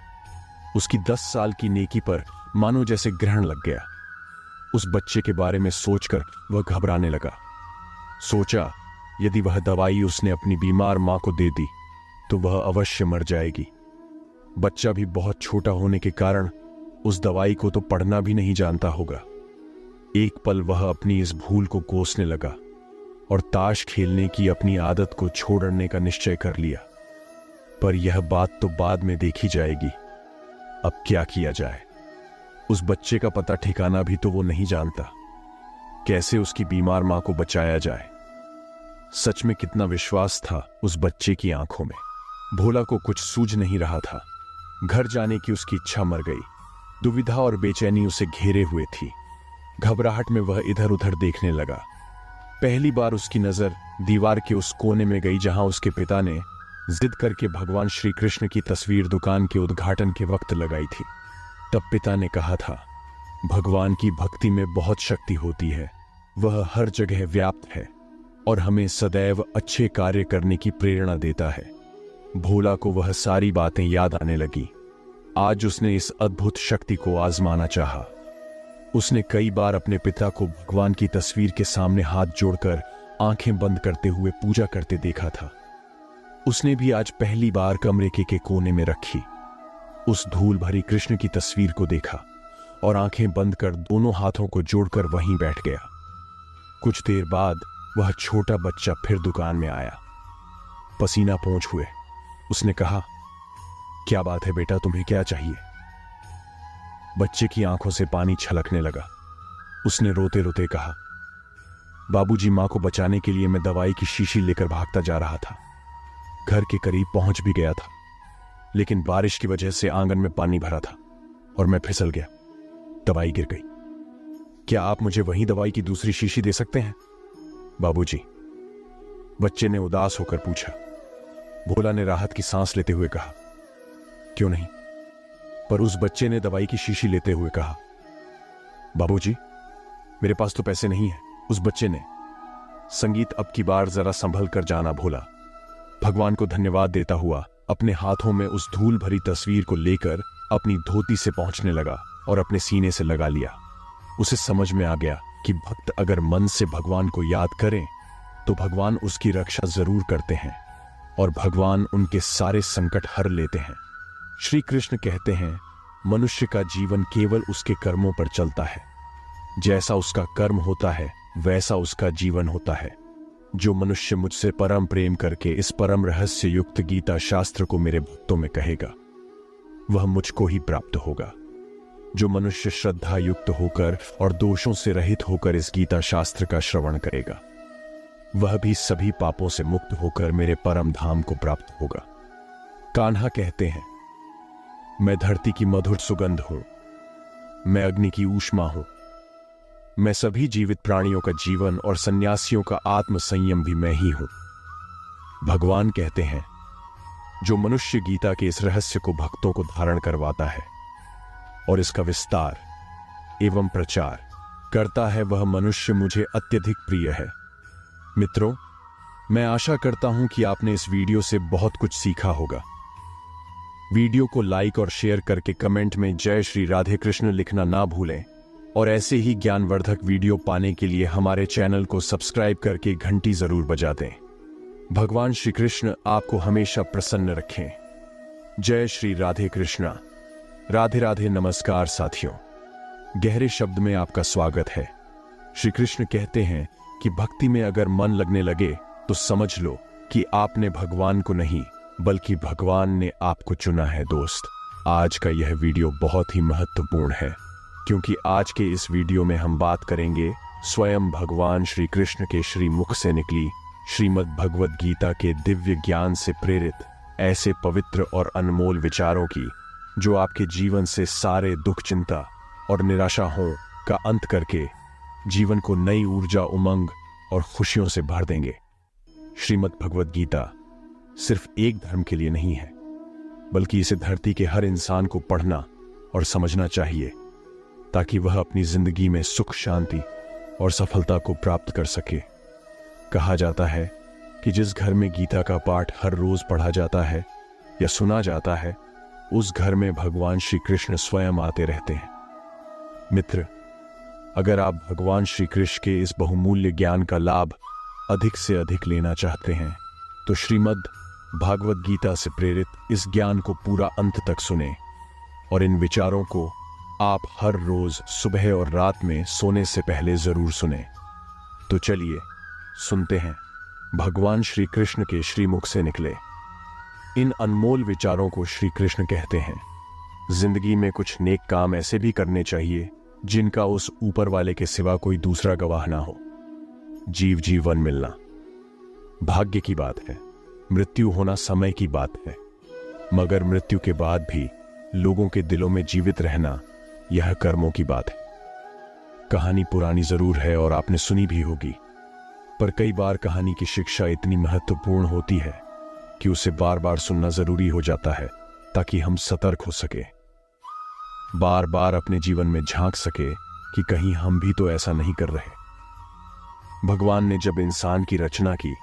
उसकी 10 साल की नेकी पर मानो जैसे ग्रहण लग गया। उस बच्चे के बारे में सोचकर वह घबराने लगा। सोचा, यदि वह दवाई उसने अपनी बीमार मां को दे दी तो वह अवश्य मर जाएगी। बच्चा भी बहुत छोटा होने के कारण उस दवाई को तो पढ़ना भी नहीं जानता होगा। एक पल वह अपनी इस भूल को कोसने लगा और ताश खेलने की अपनी आदत को छोड़ने का निश्चय कर लिया। पर यह बात तो बाद में देखी जाएगी। अब क्या किया जाए? उस बच्चे का पता ठिकाना भी तो वो नहीं जानता। कैसे उसकी बीमार मां को बचाया जाए? सच में कितना विश्वास था उस बच्चे की आंखों में। भोला को कुछ सूझ नहीं रहा था। घर जाने की उसकी इच्छा मर गई। दुविधा और बेचैनी उसे घेरे हुए थी। घबराहट में वह इधर उधर देखने लगा। पहली बार उसकी नजर दीवार के उस कोने में गई जहां उसके पिता ने जिद करके भगवान श्री कृष्ण की तस्वीर दुकान के उद्घाटन के वक्त लगाई थी। तब पिता ने कहा था, भगवान की भक्ति में बहुत शक्ति होती है, वह हर जगह व्याप्त है और हमें सदैव अच्छे कार्य करने की प्रेरणा देता है। भोला को वह सारी बातें याद आने लगी। आज उसने इस अद्भुत शक्ति को आजमाना चाहा। उसने कई बार अपने पिता को भगवान की तस्वीर के सामने हाथ जोड़कर आंखें बंद करते हुए पूजा करते देखा था। उसने भी आज पहली बार कमरे के कोने में रखी उस धूल भरी कृष्ण की तस्वीर को देखा और आंखें बंद कर दोनों हाथों को जोड़कर वहीं बैठ गया। कुछ देर बाद वह छोटा बच्चा फिर दुकान में आया। पसीना पोंछ हुए उसने कहा, क्या बात है बेटा, तुम्हें क्या चाहिए? बच्चे की आंखों से पानी छलकने लगा। उसने रोते रोते कहा, बाबूजी, मां को बचाने के लिए मैं दवाई की शीशी लेकर भागता जा रहा था। घर के करीब पहुंच भी गया था, लेकिन बारिश की वजह से आंगन में पानी भरा था और मैं फिसल गया। दवाई गिर गई। क्या आप मुझे वही दवाई की दूसरी शीशी दे सकते हैं? बाबूजी, बच्चे ने उदास होकर पूछा। भोला ने राहत की सांस लेते हुए कहा, क्यों नहीं? पर उस बच्चे ने दवाई की शीशी लेते हुए कहा, बाबूजी, मेरे पास तो पैसे नहीं है। उस बच्चे ने, संगीत अब की बार जरा संभल कर जाना भोला। भगवान को धन्यवाद देता हुआ अपने हाथों में उस धूल भरी तस्वीर को लेकर अपनी धोती से पहुंचने लगा और अपने सीने से लगा लिया। उसे समझ में आ गया कि भक्त अगर मन से भगवान को याद करें तो भगवान उसकी रक्षा जरूर करते हैं और भगवान उनके सारे संकट हर लेते हैं। श्री कृष्ण कहते हैं, मनुष्य का जीवन केवल उसके कर्मों पर चलता है। जैसा उसका कर्म होता है वैसा उसका जीवन होता है। जो मनुष्य मुझसे परम प्रेम करके इस परम रहस्य युक्त गीता शास्त्र को मेरे भक्तों में कहेगा वह मुझको ही प्राप्त होगा। जो मनुष्य श्रद्धा युक्त होकर और दोषों से रहित होकर इस गीता शास्त्र का श्रवण करेगा वह भी सभी पापों से मुक्त होकर मेरे परम धाम को प्राप्त होगा। कान्हा कहते हैं, मैं धरती की मधुर सुगंध हूं, मैं अग्नि की ऊष्मा हूं, मैं सभी जीवित प्राणियों का जीवन और सन्यासियों का आत्म संयम भी मैं ही हूं। भगवान कहते हैं, जो मनुष्य गीता के इस रहस्य को भक्तों को धारण करवाता है और इसका विस्तार एवं प्रचार करता है वह मनुष्य मुझे अत्यधिक प्रिय है। मित्रों, मैं आशा करता हूं कि आपने इस वीडियो से बहुत कुछ सीखा होगा। वीडियो को लाइक और शेयर करके कमेंट में जय श्री राधे कृष्ण लिखना ना भूलें और ऐसे ही ज्ञानवर्धक वीडियो पाने के लिए हमारे चैनल को सब्सक्राइब करके घंटी जरूर बजा दें। भगवान श्री कृष्ण आपको हमेशा प्रसन्न रखें। जय श्री राधे कृष्णा। राधे राधे। नमस्कार साथियों, गहरे शब्द में आपका स्वागत है। श्री कृष्ण कहते हैं कि भक्ति में अगर मन लगने लगे तो समझ लो कि आपने भगवान को नहीं बल्कि भगवान ने आपको चुना है। दोस्त, आज का यह वीडियो बहुत ही महत्वपूर्ण है क्योंकि आज के इस वीडियो में हम बात करेंगे स्वयं भगवान श्री कृष्ण के श्री मुख से निकली श्रीमद् भगवद गीता के दिव्य ज्ञान से प्रेरित ऐसे पवित्र और अनमोल विचारों की जो आपके जीवन से सारे दुख, चिंता और निराशाओं का अंत करके जीवन को नई ऊर्जा, उमंग और खुशियों से भर देंगे। श्रीमद् भगवद गीता सिर्फ एक धर्म के लिए नहीं है बल्कि इसे धरती के हर इंसान को पढ़ना और समझना चाहिए ताकि वह अपनी जिंदगी में सुख, शांति और सफलता को प्राप्त कर सके। कहा जाता है कि जिस घर में गीता का पाठ हर रोज पढ़ा जाता है या सुना जाता है उस घर में भगवान श्री कृष्ण स्वयं आते रहते हैं। मित्र, अगर आप भगवान श्री कृष्ण के इस बहुमूल्य ज्ञान का लाभ अधिक से अधिक लेना चाहते हैं तो श्रीमद् भागवत गीता से प्रेरित इस ज्ञान को पूरा अंत तक सुने और इन विचारों को आप हर रोज सुबह और रात में सोने से पहले जरूर सुने। तो चलिए सुनते हैं भगवान श्री कृष्ण के श्रीमुख से निकले इन अनमोल विचारों को। श्री कृष्ण कहते हैं, जिंदगी में कुछ नेक काम ऐसे भी करने चाहिए जिनका उस ऊपर वाले के सिवा कोई दूसरा गवाह ना हो। जीवन मिलना भाग्य की बात है, मृत्यु होना समय की बात है, मगर मृत्यु के बाद भी लोगों के दिलों में जीवित रहना यह कर्मों की बात है। कहानी पुरानी जरूर है और आपने सुनी भी होगी, पर कई बार कहानी की शिक्षा इतनी महत्वपूर्ण होती है कि उसे बार बार सुनना जरूरी हो जाता है ताकि हम सतर्क हो सके, बार बार अपने जीवन में झांक सके कि कहीं हम भी तो ऐसा नहीं कर रहे। भगवान ने जब इंसान की रचना की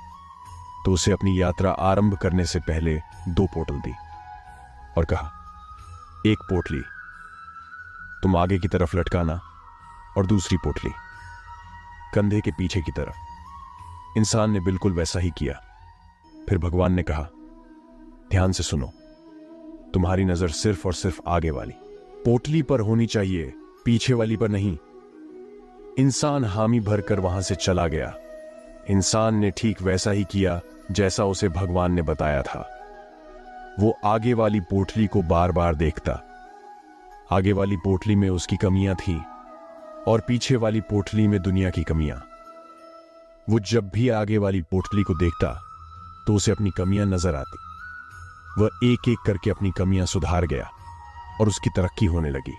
तो उसे अपनी यात्रा आरंभ करने से पहले 2 पोटल दी और कहा, एक पोटली तुम आगे की तरफ लटकाना और दूसरी पोटली कंधे के पीछे की तरफ। इंसान ने बिल्कुल वैसा ही किया। फिर भगवान ने कहा, ध्यान से सुनो, तुम्हारी नजर सिर्फ और सिर्फ आगे वाली पोटली पर होनी चाहिए, पीछे वाली पर नहीं। इंसान हामी भरकर वहां से चला गया। इंसान ने ठीक वैसा ही किया जैसा उसे भगवान ने बताया था। वो आगे वाली पोटली को बार बार देखता। आगे वाली पोटली में उसकी कमियां थी और पीछे वाली पोटली में दुनिया की कमियां। वो जब भी आगे वाली पोटली को देखता तो उसे अपनी कमियां नजर आती। वह एक एक करके अपनी कमियां सुधार गया और उसकी तरक्की होने लगी।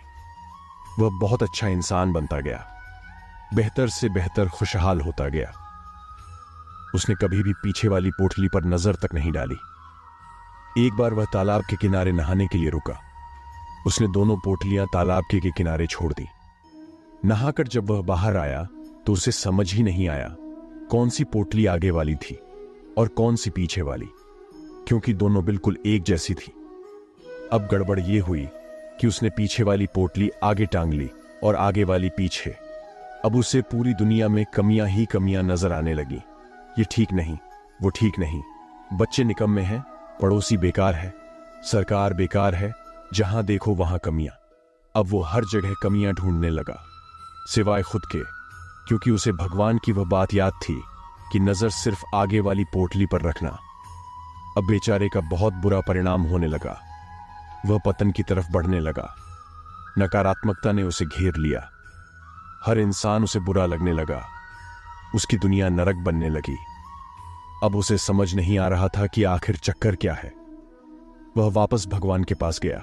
वह बहुत अच्छा इंसान बनता गया, बेहतर से बेहतर खुशहाल होता गया। उसने कभी भी पीछे वाली पोटली पर नजर तक नहीं डाली। एक बार वह तालाब के किनारे नहाने के लिए रुका। उसने दोनों पोटलियां तालाब के किनारे छोड़ दी। नहाकर जब वह बाहर आया तो उसे समझ ही नहीं आया कौन सी पोटली आगे वाली थी और कौन सी पीछे वाली। क्योंकि दोनों बिल्कुल एक जैसी थी। अब गड़बड़ ये हुई कि उसने पीछे वाली पोटली आगे टांग ली और आगे वाली पीछे। अब उसे पूरी दुनिया में कमियां ही कमियां नजर आने लगी। ये ठीक नहीं, वो ठीक नहीं, बच्चे निकम्मे हैं, पड़ोसी बेकार है, सरकार बेकार है, जहां देखो वहां कमियां। अब वो हर जगह कमियां ढूंढने लगा, सिवाय खुद के, क्योंकि उसे भगवान की वह बात याद थी कि नजर सिर्फ आगे वाली पोटली पर रखना। अब बेचारे का बहुत बुरा परिणाम होने लगा। वह पतन की तरफ बढ़ने लगा। नकारात्मकता ने उसे घेर लिया। हर इंसान उसे बुरा लगने लगा। उसकी दुनिया नरक बनने लगी। अब उसे समझ नहीं आ रहा था कि आखिर चक्कर क्या है। वह वापस भगवान के पास गया।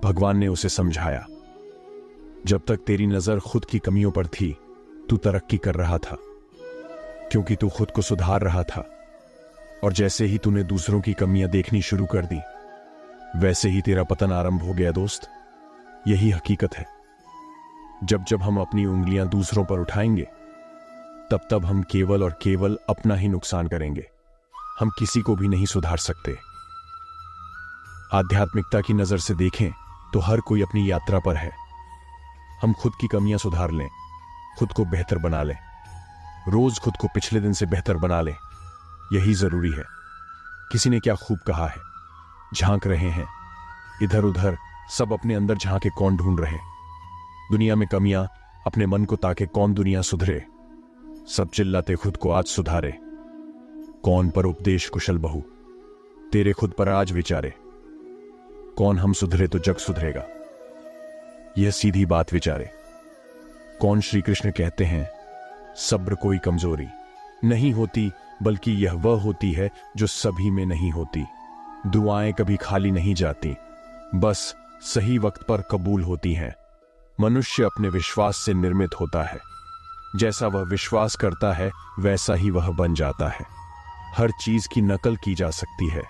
भगवान ने उसे समझाया, जब तक तेरी नजर खुद की कमियों पर थी, तू तरक्की कर रहा था, क्योंकि तू खुद को सुधार रहा था। और जैसे ही तूने दूसरों की कमियां देखनी शुरू कर दी, वैसे ही तेरा पतन आरंभ हो गया दोस्त। यही हकीकत है। जब जब हम अपनी उंगलियां दूसरों पर उठाएंगे, तब तब हम केवल और केवल अपना ही नुकसान करेंगे। हम किसी को भी नहीं सुधार सकते। आध्यात्मिकता की नजर से देखें तो हर कोई अपनी यात्रा पर है। हम खुद की कमियां सुधार लें, खुद को बेहतर बना लें, रोज खुद को पिछले दिन से बेहतर बना लें। यही जरूरी है। किसी ने क्या खूब कहा है, झांक रहे हैं इधर उधर, सब अपने अंदर झांके कौन ढूंढ रहे। दुनिया में कमियां, अपने मन को ताके कौन दुनिया सुधरे। सब चिल्लाते खुद को आज सुधारे। कौन पर उपदेश कुशल बहु, तेरे खुद पर आज विचारे। कौन हम सुधरे तो जग सुधरेगा, यह सीधी बात विचारे। कौन श्री कृष्ण कहते हैं, सब्र कोई कमजोरी नहीं होती, बल्कि यह वह होती है जो सभी में नहीं होती। दुआएं कभी खाली नहीं जाती, बस सही वक्त पर कबूल होती हैं। मनुष्य अपने विश्वास से निर्मित होता है। जैसा वह विश्वास करता है वैसा ही वह बन जाता है। हर चीज की नकल की जा सकती है,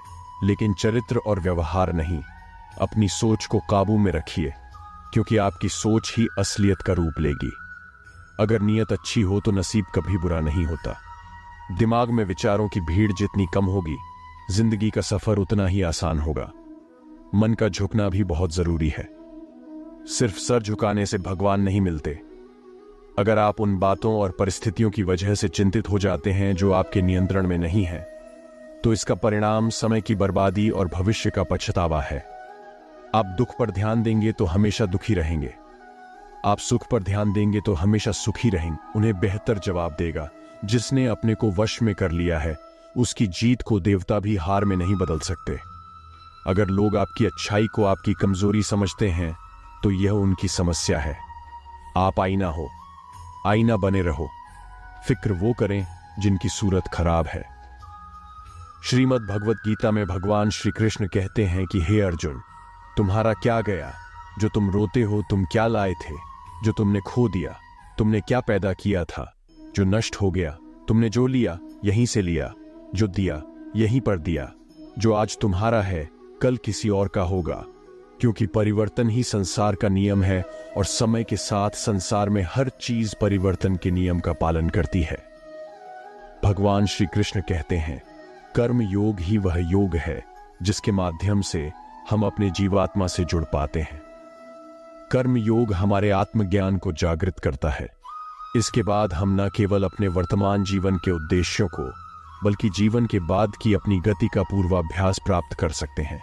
लेकिन चरित्र और व्यवहार नहीं। अपनी सोच को काबू में रखिए, क्योंकि आपकी सोच ही असलियत का रूप लेगी। अगर नीयत अच्छी हो तो नसीब कभी बुरा नहीं होता। दिमाग में विचारों की भीड़ जितनी कम होगी, जिंदगी का सफर उतना ही आसान होगा। मन का झुकना भी बहुत जरूरी है। सिर्फ सर झुकाने से भगवान नहीं मिलते। अगर आप उन बातों और परिस्थितियों की वजह से चिंतित हो जाते हैं जो आपके नियंत्रण में नहीं है, तो इसका परिणाम समय की बर्बादी और भविष्य का पछतावा है। आप दुख पर ध्यान देंगे तो हमेशा दुखी रहेंगे। आप सुख पर ध्यान देंगे तो हमेशा सुखी रहेंगे। उन्हें बेहतर जवाब देगा। जिसने अपने को वश में कर लिया है, उसकी जीत को देवता भी हार में नहीं बदल सकते। अगर लोग आपकी अच्छाई को आपकी कमजोरी समझते हैं, तो यह उनकी समस्या है। आप आईना हो, आईना बने रहो। फिक्र वो करें जिनकी सूरत खराब है। श्रीमद् भगवत गीता में भगवान श्री कृष्ण कहते हैं कि हे अर्जुन, तुम्हारा क्या गया जो तुम रोते हो? तुम क्या लाए थे जो तुमने खो दिया? तुमने क्या पैदा किया था जो नष्ट हो गया? तुमने जो लिया यहीं से लिया, जो दिया यहीं पर दिया। जो आज तुम्हारा है कल किसी और का होगा, क्योंकि परिवर्तन ही संसार का नियम है और समय के साथ संसार में हर चीज परिवर्तन के नियम का पालन करती है। भगवान श्री कृष्ण कहते हैं, कर्म योग ही वह योग है जिसके माध्यम से हम अपने जीवात्मा से जुड़ पाते हैं। कर्म योग हमारे आत्मज्ञान को जागृत करता है। इसके बाद हम न केवल अपने वर्तमान जीवन के उद्देश्यों को, बल्कि जीवन के बाद की अपनी गति का पूर्वाभ्यास प्राप्त कर सकते हैं।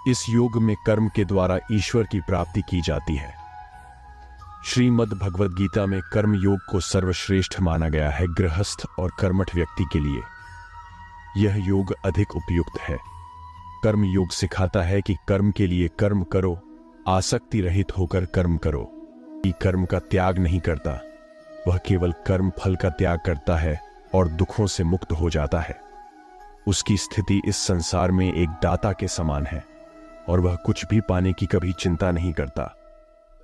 इस योग में कर्म के द्वारा ईश्वर की प्राप्ति की जाती है। श्रीमद् भगवद गीता में कर्म योग को सर्वश्रेष्ठ माना गया है गृहस्थ और कर्मठ व्यक्ति के लिए। यह योग अधिक उपयुक्त है। कर्म योग सिखाता है कि कर्म के लिए कर्म करो, आसक्ति रहित होकर कर्म करो। ये कर्म का त्याग नहीं करता, वह केवल कर्म फल का त्याग करता है और दुखों से मुक्त हो जाता है। उसकी स्थिति इस संसार में एक दाता के समान है और वह कुछ भी पाने की कभी चिंता नहीं करता।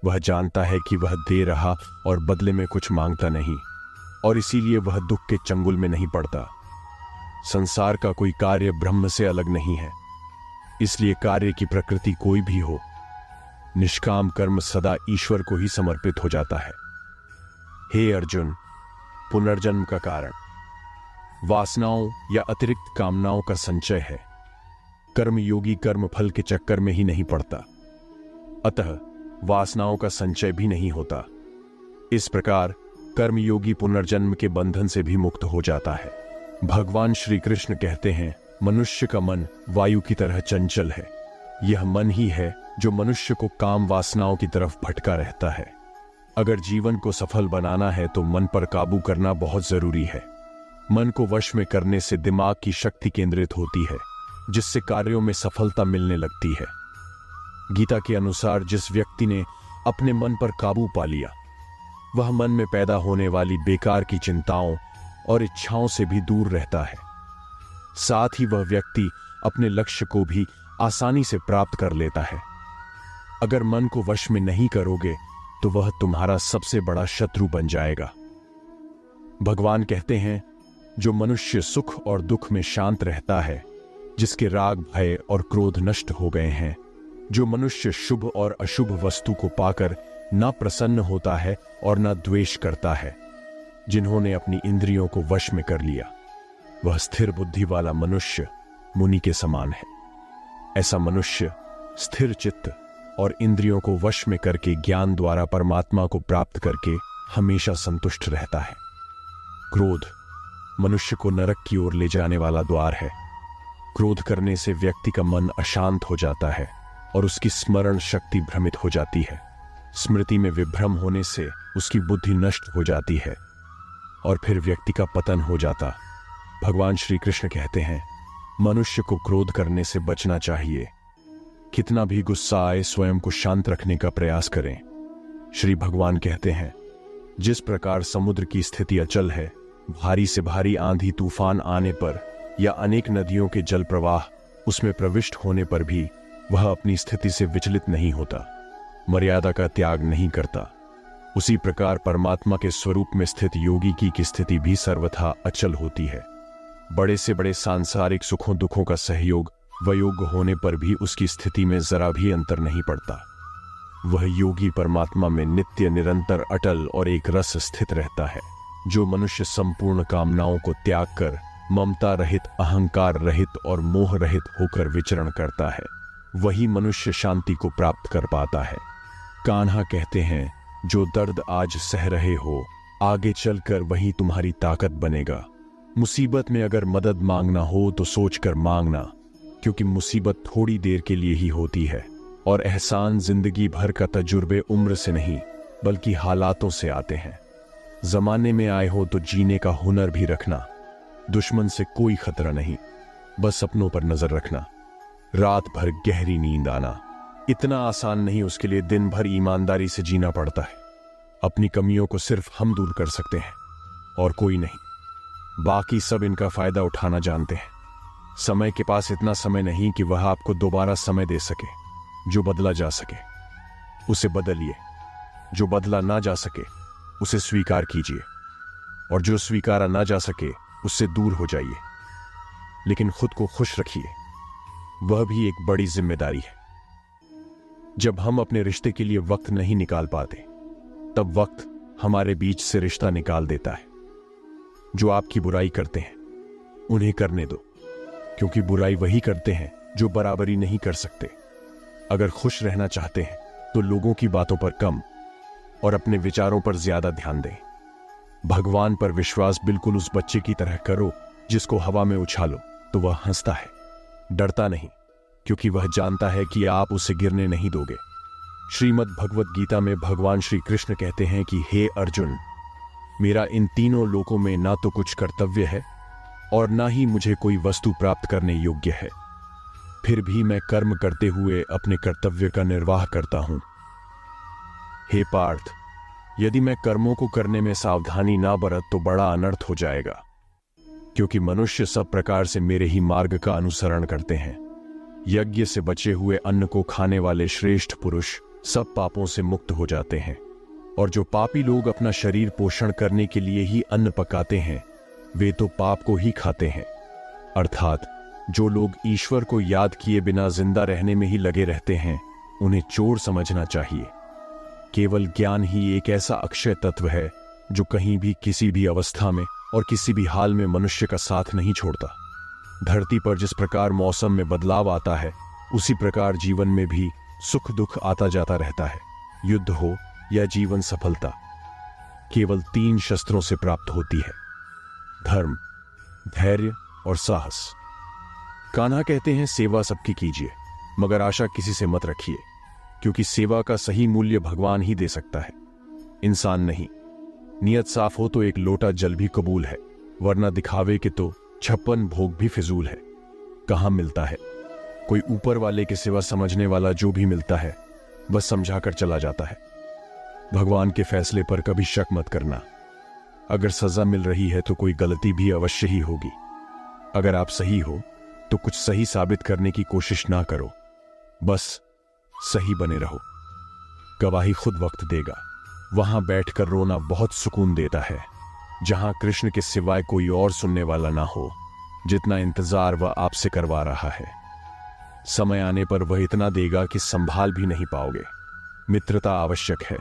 वह जानता है कि वह दे रहा और बदले में कुछ मांगता नहीं, और इसीलिए वह दुख के चंगुल में नहीं पड़ता। संसार का कोई कार्य ब्रह्म से अलग नहीं है, इसलिए कार्य की प्रकृति कोई भी हो, निष्काम कर्म सदा ईश्वर को ही समर्पित हो जाता है। हे अर्जुन, पुनर्जन्म का कारण वासनाओं या अतिरिक्त कामनाओं का संचय है। कर्मयोगी कर्म फल के चक्कर में ही नहीं पड़ता, अतः वासनाओं का संचय भी नहीं होता। इस प्रकार कर्मयोगी पुनर्जन्म के बंधन से भी मुक्त हो जाता है। भगवान श्री कृष्ण कहते हैं, मनुष्य का मन वायु की तरह चंचल है। यह मन ही है जो मनुष्य को काम वासनाओं की तरफ भटका रहता है। अगर जीवन को सफल बनाना है तो मन पर काबू करना बहुत जरूरी है। मन को वश में करने से दिमाग की शक्ति केंद्रित होती है, जिससे कार्यों में सफलता मिलने लगती है। गीता के अनुसार जिस व्यक्ति ने अपने मन पर काबू पा लिया, वह मन में पैदा होने वाली बेकार की चिंताओं और इच्छाओं से भी दूर रहता है। साथ ही वह व्यक्ति अपने लक्ष्य को भी आसानी से प्राप्त कर लेता है। अगर मन को वश में नहीं करोगे तो वह तुम्हारा सबसे बड़ा शत्रु बन जाएगा। भगवान कहते हैं, जो मनुष्य सुख और दुख में शांत रहता है, जिसके राग भय और क्रोध नष्ट हो गए हैं, जो मनुष्य शुभ और अशुभ वस्तु को पाकर ना प्रसन्न होता है और ना द्वेष करता है, जिन्होंने अपनी इंद्रियों को वश में कर लिया, वह स्थिर बुद्धि वाला मनुष्य मुनि के समान है। ऐसा मनुष्य स्थिर चित्त और इंद्रियों को वश में करके ज्ञान द्वारा परमात्मा को प्राप्त करके हमेशा संतुष्ट रहता है। क्रोध मनुष्य को नरक की ओर ले जाने वाला द्वार है। क्रोध करने से व्यक्ति का मन अशांत हो जाता है और उसकी स्मरण शक्ति भ्रमित हो जाती है। स्मृति में विभ्रम होने से उसकी बुद्धि नष्ट हो जाती है और फिर व्यक्ति का पतन हो जाता। भगवान श्री कृष्ण कहते हैं, मनुष्य को क्रोध करने से बचना चाहिए। कितना भी गुस्सा आए, स्वयं को शांत रखने का प्रयास करें। श्री भगवान कहते हैं, जिस प्रकार समुद्र की स्थिति अचल है, भारी से भारी आंधी तूफान आने पर या अनेक नदियों के जल प्रवाह उसमें प्रविष्ट होने पर भी वह अपनी स्थिति से विचलित नहीं होता, मर्यादा का त्याग नहीं करता, उसी प्रकार परमात्मा के स्वरूप में स्थित योगी की स्थिति भी सर्वथा अचल होती है। बड़े से बड़े सांसारिक सुखों दुखों का सहयोग वयोग्य होने पर भी उसकी स्थिति में जरा भी अंतर नहीं पड़ता। वह योगी परमात्मा में नित्य निरंतर अटल और एक रस स्थित रहता है। जो मनुष्य संपूर्ण कामनाओं को त्याग कर ममता रहित, अहंकार रहित और मोह रहित होकर विचरण करता है, वही मनुष्य शांति को प्राप्त कर पाता है। कान्हा कहते हैं, जो दर्द आज सह रहे हो, आगे चलकर वही तुम्हारी ताकत बनेगा। मुसीबत में अगर मदद मांगना हो तो सोचकर मांगना, क्योंकि मुसीबत थोड़ी देर के लिए ही होती है और एहसान जिंदगी भर का तजुर्बे उम्र से नहीं बल्कि हालातों से आते हैं। जमाने में आए हो तो जीने का हुनर भी रखना। दुश्मन से कोई खतरा नहीं, बस अपनों पर नजर रखना। रात भर गहरी नींद आना इतना आसान नहीं, उसके लिए दिन भर ईमानदारी से जीना पड़ता है। अपनी कमियों को सिर्फ हम दूर कर सकते हैं और कोई नहीं। बाकी सब इनका फायदा उठाना जानते हैं। समय के पास इतना समय नहीं कि वह आपको दोबारा समय दे सके। जो बदला जा सके उसे बदलिए, जो बदला ना जा सके उसे स्वीकार कीजिए और जो स्वीकारा ना जा सके उससे दूर हो जाइए। लेकिन खुद को खुश रखिए, वह भी एक बड़ी जिम्मेदारी है। जब हम अपने रिश्ते के लिए वक्त नहीं निकाल पाते, तब वक्त हमारे बीच से रिश्ता निकाल देता है। जो आपकी बुराई करते हैं उन्हें करने दो, क्योंकि बुराई वही करते हैं जो बराबरी नहीं कर सकते। अगर खुश रहना चाहते हैं तो लोगों की बातों पर कम और अपने विचारों पर ज्यादा ध्यान दें। भगवान पर विश्वास बिल्कुल उस बच्चे की तरह करो जिसको हवा में उछालो तो वह हंसता है, डरता नहीं, क्योंकि वह जानता है कि आप उसे गिरने नहीं दोगे। श्रीमद् भगवत गीता में भगवान श्री कृष्ण कहते हैं कि हे अर्जुन, मेरा इन तीनों लोकों में ना तो कुछ कर्तव्य है और ना ही मुझे कोई वस्तु प्राप्त करने योग्य है, फिर भी मैं कर्म करते हुए अपने कर्तव्य का निर्वाह करता हूं। हे पार्थ, यदि मैं कर्मों को करने में सावधानी ना बरत तो बड़ा अनर्थ हो जाएगा, क्योंकि मनुष्य सब प्रकार से मेरे ही मार्ग का अनुसरण करते हैं। यज्ञ से बचे हुए अन्न को खाने वाले श्रेष्ठ पुरुष सब पापों से मुक्त हो जाते हैं, और जो पापी लोग अपना शरीर पोषण करने के लिए ही अन्न पकाते हैं, वे तो पाप को ही खाते हैं। अर्थात जो लोग ईश्वर को याद किए बिना जिंदा रहने में ही लगे रहते हैं, उन्हें चोर समझना चाहिए। केवल ज्ञान ही एक ऐसा अक्षय तत्व है जो कहीं भी, किसी भी अवस्था में और किसी भी हाल में मनुष्य का साथ नहीं छोड़ता। धरती पर जिस प्रकार मौसम में बदलाव आता है, उसी प्रकार जीवन में भी सुख दुख आता जाता रहता है। युद्ध हो या जीवन सफलता केवल 3 शस्त्रों से प्राप्त होती है: धर्म, धैर्य और साहस। कान्हा कहते हैं, सेवा सबकी कीजिए, मगर आशा किसी से मत रखिए, क्योंकि सेवा का सही मूल्य भगवान ही दे सकता है, इंसान नहीं। नियत साफ हो तो एक लोटा जल भी कबूल है, वरना दिखावे के तो 56 भोग भी फिजूल है। कहां मिलता है कोई ऊपर वाले के सिवा समझने वाला? जो भी मिलता है बस समझाकर चला जाता है। भगवान के फैसले पर कभी शक मत करना। अगर सजा मिल रही है तो कोई गलती भी अवश्य ही होगी। अगर आप सही हो तो कुछ सही साबित करने की कोशिश ना करो, बस सही बने रहो। गवाही खुद वक्त देगा। वहां बैठकर रोना बहुत सुकून देता है, जहां कृष्ण के सिवाय कोई और सुनने वाला ना हो, जितना इंतजार वह आपसे करवा रहा है। समय आने पर वह इतना देगा कि संभाल भी नहीं पाओगे। मित्रता आवश्यक है,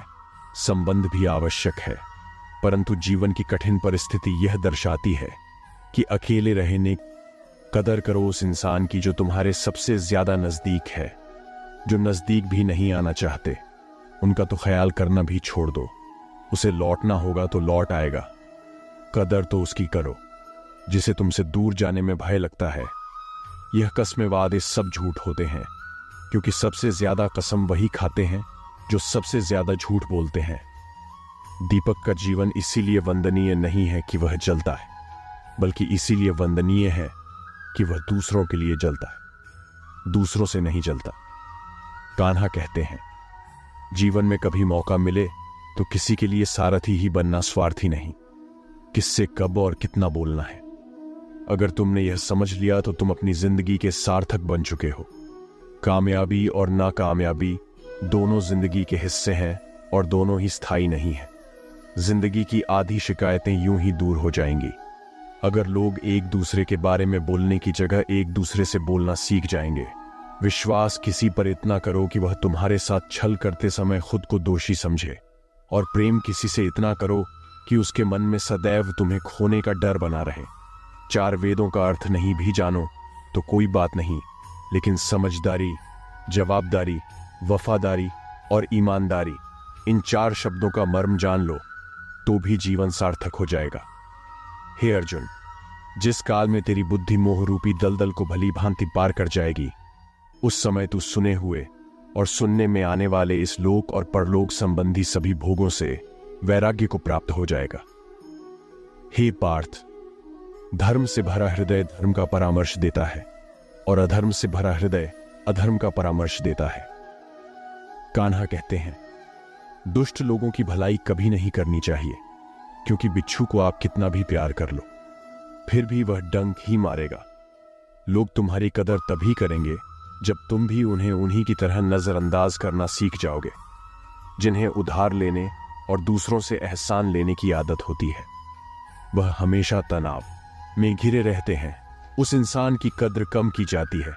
संबंध भी आवश्यक है, परंतु जीवन की कठिन परिस्थिति यह दर्शाती है कि अकेले रहने कदर करो उस इंसान की जो तुम्हारे सबसे ज्यादा नजदीक है। जो नजदीक भी नहीं आना चाहते, उनका तो ख्याल करना भी छोड़ दो। उसे लौटना होगा तो लौट आएगा। कदर तो उसकी करो जिसे तुमसे दूर जाने में भय लगता है। यह कसमें वादे सब झूठ होते हैं, क्योंकि सबसे ज्यादा कसम वही खाते हैं जो सबसे ज्यादा झूठ बोलते हैं। दीपक का जीवन इसीलिए वंदनीय नहीं है कि वह जलता है, बल्कि इसीलिए वंदनीय है कि वह दूसरों के लिए जलता है, दूसरों से नहीं जलता। कान्हा कहते हैं, जीवन में कभी मौका मिले तो किसी के लिए सारथी ही बनना, स्वार्थी नहीं। किससे कब और कितना बोलना है, अगर तुमने यह समझ लिया तो तुम अपनी जिंदगी के सार्थक बन चुके हो। कामयाबी और नाकामयाबी दोनों जिंदगी के हिस्से हैं और दोनों ही स्थायी नहीं है। जिंदगी की आधी शिकायतें यूं ही दूर हो जाएंगी अगर लोग एक दूसरे के बारे में बोलने की जगह एक दूसरे से बोलना सीख जाएंगे। विश्वास किसी पर इतना करो कि वह तुम्हारे साथ छल करते समय खुद को दोषी समझे, और प्रेम किसी से इतना करो कि उसके मन में सदैव तुम्हें खोने का डर बना रहे। 4 वेदों का अर्थ नहीं भी जानो तो कोई बात नहीं, लेकिन समझदारी, जवाबदारी, वफादारी और ईमानदारी, इन 4 शब्दों का मर्म जान लो तो भी जीवन सार्थक हो जाएगा। हे अर्जुन, जिस काल में तेरी बुद्धि मोह रूपी दलदल को भली भांति पार कर जाएगी, उस समय तू सुने हुए और सुनने में आने वाले इस लोक और परलोक संबंधी सभी भोगों से वैराग्य को प्राप्त हो जाएगा। हे पार्थ, धर्म से भरा हृदय धर्म का परामर्श देता है और अधर्म से भरा हृदय अधर्म का परामर्श देता है। कान्हा कहते हैं, दुष्ट लोगों की भलाई कभी नहीं करनी चाहिए, क्योंकि बिच्छू को आप कितना भी प्यार कर लो, फिर भी वह डंक ही मारेगा। लोग तुम्हारी कदर तभी करेंगे जब तुम भी उन्हें उन्हीं की तरह नजरअंदाज करना सीख जाओगे, जिन्हें उधार लेने और दूसरों से एहसान लेने की आदत होती है। वह हमेशा तनाव में घिरे रहते हैं। उस इंसान की कद्र कम की जाती है।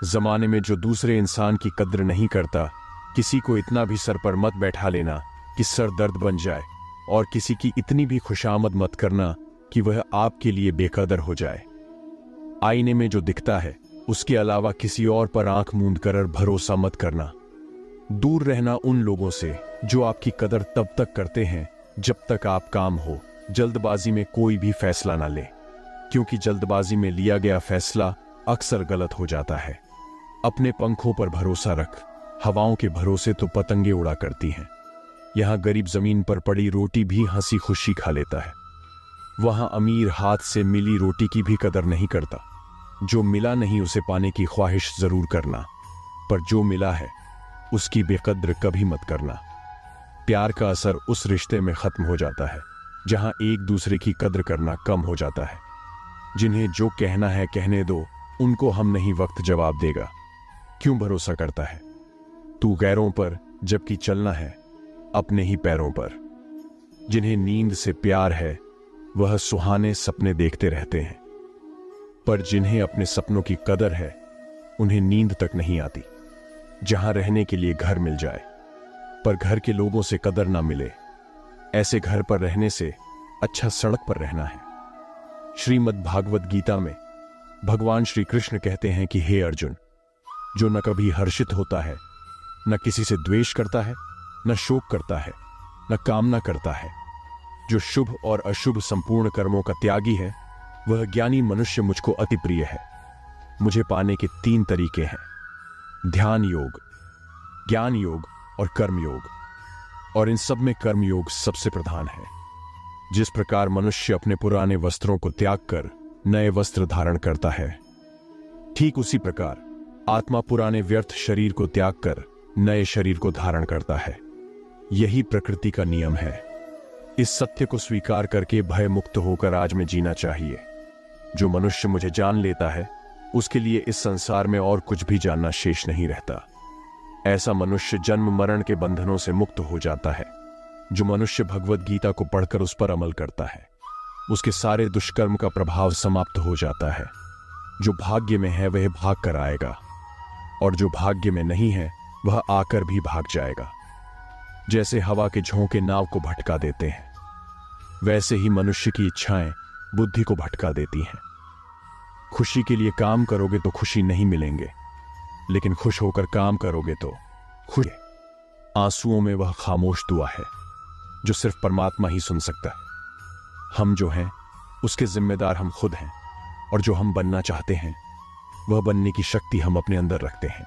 जमाने में जो दूसरे इंसान की कद्र नहीं करता, किसी को इतना भी सर पर मत बैठा लेना कि सर दर्द बन जाए, और किसी की इतनी भी खुशामद मत करना कि वह आपके लिए बेकदर हो जाए। आईने में जो दिखता है उसके अलावा किसी और पर आंख मूंद कर भरोसा मत करना। दूर रहना उन लोगों से जो आपकी कदर तब तक करते हैं जब तक आप काम हो। जल्दबाजी में कोई भी फैसला ना ले, क्योंकि जल्दबाजी में लिया गया फैसला अक्सर गलत हो जाता है। अपने पंखों पर भरोसा रख, हवाओं के भरोसे तो पतंगे उड़ा करती हैं। यहां गरीब जमीन पर पड़ी रोटी भी हंसी खुशी खा लेता है, वहां अमीर हाथ से मिली रोटी की भी कदर नहीं करता। जो मिला नहीं उसे पाने की ख्वाहिश जरूर करना, पर जो मिला है उसकी बेकद्र कभी मत करना। प्यार का असर उस रिश्ते में खत्म हो जाता है जहां एक दूसरे की कद्र करना कम हो जाता है। जिन्हें जो कहना है कहने दो, उनको हम नहीं वक्त जवाब देगा। क्यों भरोसा करता है तू गैरों पर, जबकि चलना है अपने ही पैरों पर। जिन्हें नींद से प्यार है वह सुहाने सपने देखते रहते हैं, पर जिन्हें अपने सपनों की कदर है उन्हें नींद तक नहीं आती। जहां रहने के लिए घर मिल जाए पर घर के लोगों से कदर ना मिले, ऐसे घर पर रहने से अच्छा सड़क पर रहना है। श्रीमद् भागवत गीता में भगवान श्री कृष्ण कहते हैं कि हे अर्जुन, जो न कभी हर्षित होता है, न किसी से द्वेष करता है, न शोक करता है, न कामना करता है, जो शुभ और अशुभ संपूर्ण कर्मों का त्यागी है, वह ज्ञानी मनुष्य मुझको अति प्रिय है। मुझे पाने के 3 तरीके हैं: ध्यान योग, ज्ञान योग और कर्म योग। और इन सब में कर्म योग सबसे प्रधान है। जिस प्रकार मनुष्य अपने पुराने वस्त्रों को त्याग कर नए वस्त्र धारण करता है, ठीक उसी प्रकार आत्मा पुराने व्यर्थ शरीर को त्याग कर नए शरीर को धारण करता है। यही प्रकृति का नियम है। इस सत्य को स्वीकार करके भय मुक्त होकर आज में जीना चाहिए। जो मनुष्य मुझे जान लेता है, उसके लिए इस संसार में और कुछ भी जानना शेष नहीं रहता। ऐसा मनुष्य जन्म मरण के बंधनों से मुक्त हो जाता है। जो मनुष्य भगवत गीता को पढ़कर उस पर अमल करता है, उसके सारे दुष्कर्म का प्रभाव समाप्त हो जाता है। जो भाग्य में है वह भाग कर आएगा, और जो भाग्य में नहीं है वह आकर भी भाग जाएगा। जैसे हवा के झोंके नाव को भटका देते हैं, वैसे ही मनुष्य की इच्छाएं बुद्धि को भटका देती हैं। खुशी के लिए काम करोगे तो खुशी नहीं मिलेंगे, लेकिन खुश होकर काम करोगे तो खुश। आंसुओं में वह खामोश दुआ है जो सिर्फ परमात्मा ही सुन सकता है। हम जो हैं उसके जिम्मेदार हम खुद हैं, और जो हम बनना चाहते हैं वह बनने की शक्ति हम अपने अंदर रखते हैं।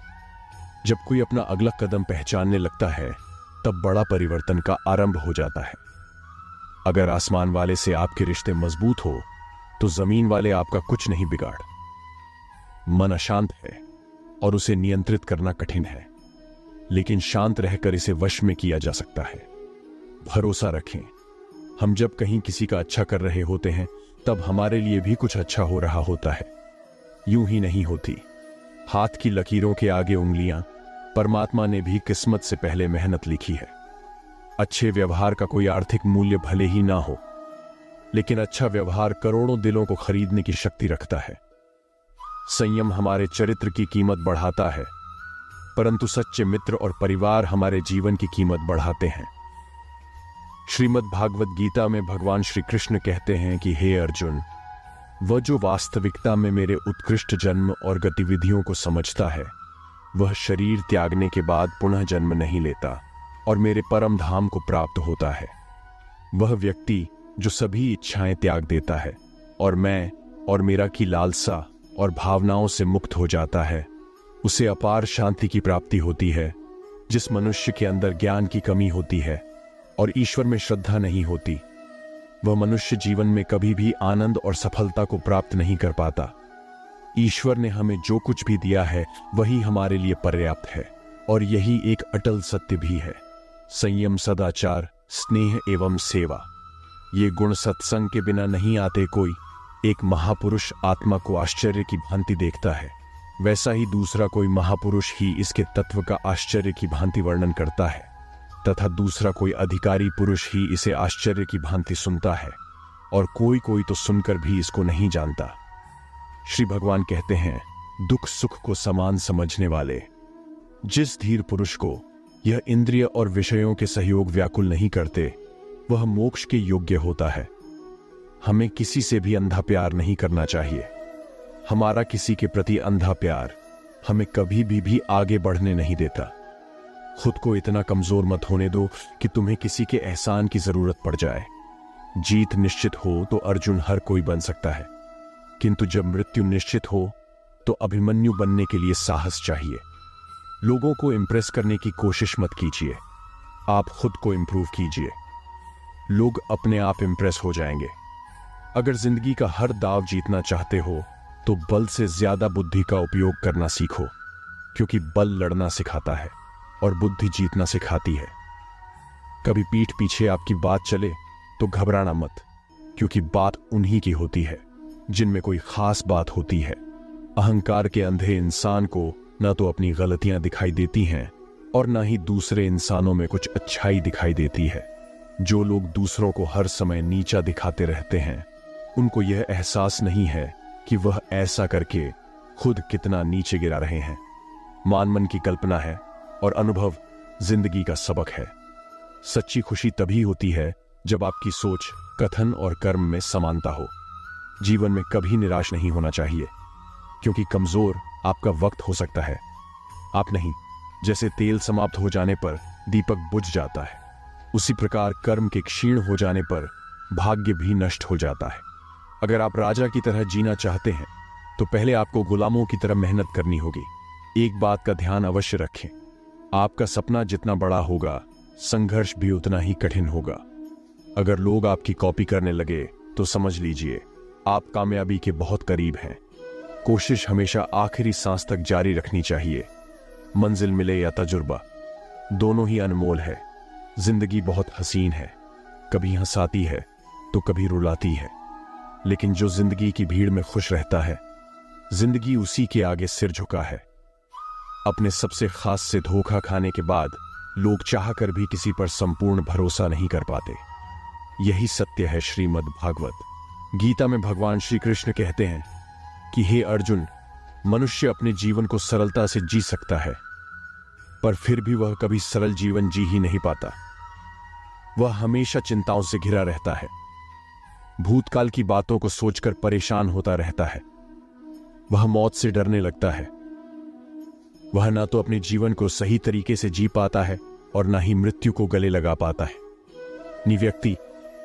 जब कोई अपना अगला कदम पहचानने लगता है, तब बड़ा परिवर्तन का आरंभ हो जाता है। अगर आसमान वाले से आपके रिश्ते मजबूत हो तो जमीन वाले आपका कुछ नहीं बिगाड़। मन अशांत है और उसे नियंत्रित करना कठिन है, लेकिन शांत रहकर इसे वश में किया जा सकता है। भरोसा रखें, हम जब कहीं किसी का अच्छा कर रहे होते हैं, तब हमारे लिए भी कुछ अच्छा हो रहा होता है। यूं ही नहीं होती। हाथ की लकीरों के आगे उंगलियां, परमात्मा ने भी किस्मत से पहले मेहनत लिखी है। अच्छे व्यवहार का कोई आर्थिक मूल्य भले ही ना हो, लेकिन अच्छा व्यवहार करोड़ों दिलों को खरीदने की शक्ति रखता है। संयम हमारे चरित्र की कीमत बढ़ाता है, परंतु सच्चे मित्र और परिवार हमारे जीवन की कीमत बढ़ाते हैं। श्रीमद् भागवत गीता में भगवान श्री कृष्ण कहते हैं कि हे अर्जुन, वह जो वास्तविकता में मेरे उत्कृष्ट जन्म और गतिविधियों को समझता है, वह शरीर त्यागने के बाद पुनः जन्म नहीं लेता और मेरे परम धाम को प्राप्त होता है। वह व्यक्ति जो सभी इच्छाएं त्याग देता है और मैं और मेरा की लालसा और भावनाओं से मुक्त हो जाता है, उसे अपार शांति की प्राप्ति होती है। जिस मनुष्य के अंदर ज्ञान की कमी होती है और ईश्वर में श्रद्धा नहीं होती, वह मनुष्य जीवन में कभी भी आनंद और सफलता को प्राप्त नहीं कर पाता। ईश्वर ने हमें जो कुछ भी दिया है वही हमारे लिए पर्याप्त है, और यही एक अटल सत्य भी है। संयम, सदाचार, स्नेह एवं सेवा, ये गुण सत्संग के बिना नहीं आते। कोई एक महापुरुष आत्मा को आश्चर्य की भांति देखता है, वैसा ही दूसरा कोई महापुरुष ही इसके तत्व का आश्चर्य की भांति वर्णन करता है, तथा दूसरा कोई अधिकारी पुरुष ही इसे आश्चर्य की भांति सुनता है, और कोई कोई तो सुनकर भी इसको नहीं जानता। श्री भगवान कहते हैं, दुख सुख को समान समझने वाले जिस धीर पुरुष को यह इंद्रिय और विषयों के सहयोग व्याकुल नहीं करते, वह मोक्ष के योग्य होता है। हमें किसी से भी अंधा प्यार नहीं करना चाहिए। हमारा किसी के प्रति अंधा प्यार हमें कभी भी आगे बढ़ने नहीं देता। खुद को इतना कमजोर मत होने दो कि तुम्हें किसी के एहसान की जरूरत पड़ जाए। जीत निश्चित हो तो अर्जुन हर कोई बन सकता है, किंतु जब मृत्यु निश्चित हो तो अभिमन्यु बनने के लिए साहस चाहिए। लोगों को इंप्रेस करने की कोशिश मत कीजिए, आप खुद को इंप्रूव कीजिए। लोग अपने आप इंप्रेस हो जाएंगे। अगर जिंदगी का हर दाव जीतना चाहते हो तो बल से ज्यादा बुद्धि का उपयोग करना सीखो, क्योंकि बल लड़ना सिखाता है और बुद्धि जीतना सिखाती है। कभी पीठ पीछे आपकी बात चले तो घबराना मत, क्योंकि बात उन्हीं की होती है जिनमें कोई खास बात होती है। अहंकार के अंधे इंसान को न तो अपनी गलतियां दिखाई देती हैं और न ही दूसरे इंसानों में कुछ अच्छाई दिखाई देती है। जो लोग दूसरों को हर समय नीचा दिखाते रहते हैं, उनको यह एहसास नहीं है कि वह ऐसा करके खुद कितना नीचे गिरा रहे हैं। मान मन की कल्पना है और अनुभव जिंदगी का सबक है। सच्ची खुशी तभी होती है जब आपकी सोच, कथन और कर्म में समानता हो। जीवन में कभी निराश नहीं होना चाहिए। क्योंकि कमजोर आपका वक्त हो सकता है, आप नहीं। जैसे तेल समाप्त हो जाने पर दीपक बुझ जाता है, उसी प्रकार कर्म के क्षीण हो जाने पर भाग्य भी नष्ट हो जाता है। अगर आप राजा की तरह जीना चाहते हैं तो पहले आपको गुलामों की तरह मेहनत करनी होगी। एक बात का ध्यान अवश्य रखें, आपका सपना जितना बड़ा होगा, संघर्ष भी उतना ही कठिन होगा। अगर लोग आपकी कॉपी करने लगे तो समझ लीजिए आप कामयाबी के बहुत करीब हैं। कोशिश हमेशा आखिरी सांस तक जारी रखनी चाहिए। मंजिल मिले या तजुर्बा, दोनों ही अनमोल है। जिंदगी बहुत हसीन है, कभी हंसाती है तो कभी रुलाती है, लेकिन जो जिंदगी की भीड़ में खुश रहता है, जिंदगी उसी के आगे सिर झुका है। अपने सबसे खास से धोखा खाने के बाद लोग चाहकर भी किसी पर संपूर्ण भरोसा नहीं कर पाते। यही सत्य है श्रीमद् भागवत गीता में। भगवान श्री कृष्ण कहते हैं कि हे अर्जुन, मनुष्य अपने जीवन को सरलता से जी सकता है, पर फिर भी वह कभी सरल जीवन जी ही नहीं पाता। वह हमेशा चिंताओं से घिरा रहता है, भूतकाल की बातों को सोचकर परेशान होता रहता है। वह मौत से डरने लगता है। वह ना तो अपने जीवन को सही तरीके से जी पाता है और ना ही मृत्यु को गले लगा पाता है। नि व्यक्ति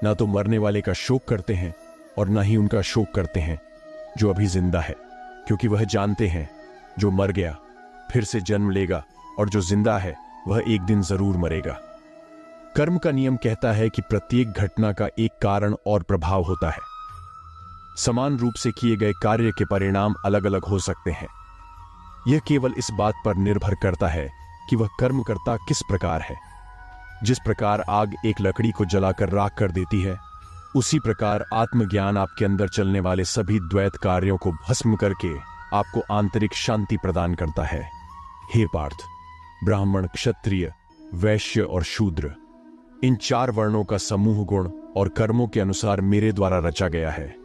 ना तो मरने वाले का शोक करते हैं और ना ही उनका शोक करते हैं जो अभी जिंदा है, क्योंकि वह जानते हैं जो मर गया फिर से जन्म लेगा और जो जिंदा है वह एक दिन जरूर मरेगा। कर्म का नियम कहता है कि प्रत्येक घटना का एक कारण और प्रभाव होता है। समान रूप से किए गए कार्य के परिणाम अलग अलग हो सकते हैं। यह केवल इस बात पर निर्भर करता है कि वह कर्मकर्ता किस प्रकार है। जिस प्रकार आग एक लकड़ी को जलाकर राख कर देती है, उसी प्रकार आत्मज्ञान आपके अंदर चलने वाले सभी द्वैत कार्यों को भस्म करके आपको आंतरिक शांति प्रदान करता है। हे पार्थ, ब्राह्मण, क्षत्रिय, वैश्य और शूद्र, इन 4 वर्णों का समूह गुण और कर्मों के अनुसार मेरे द्वारा रचा गया है।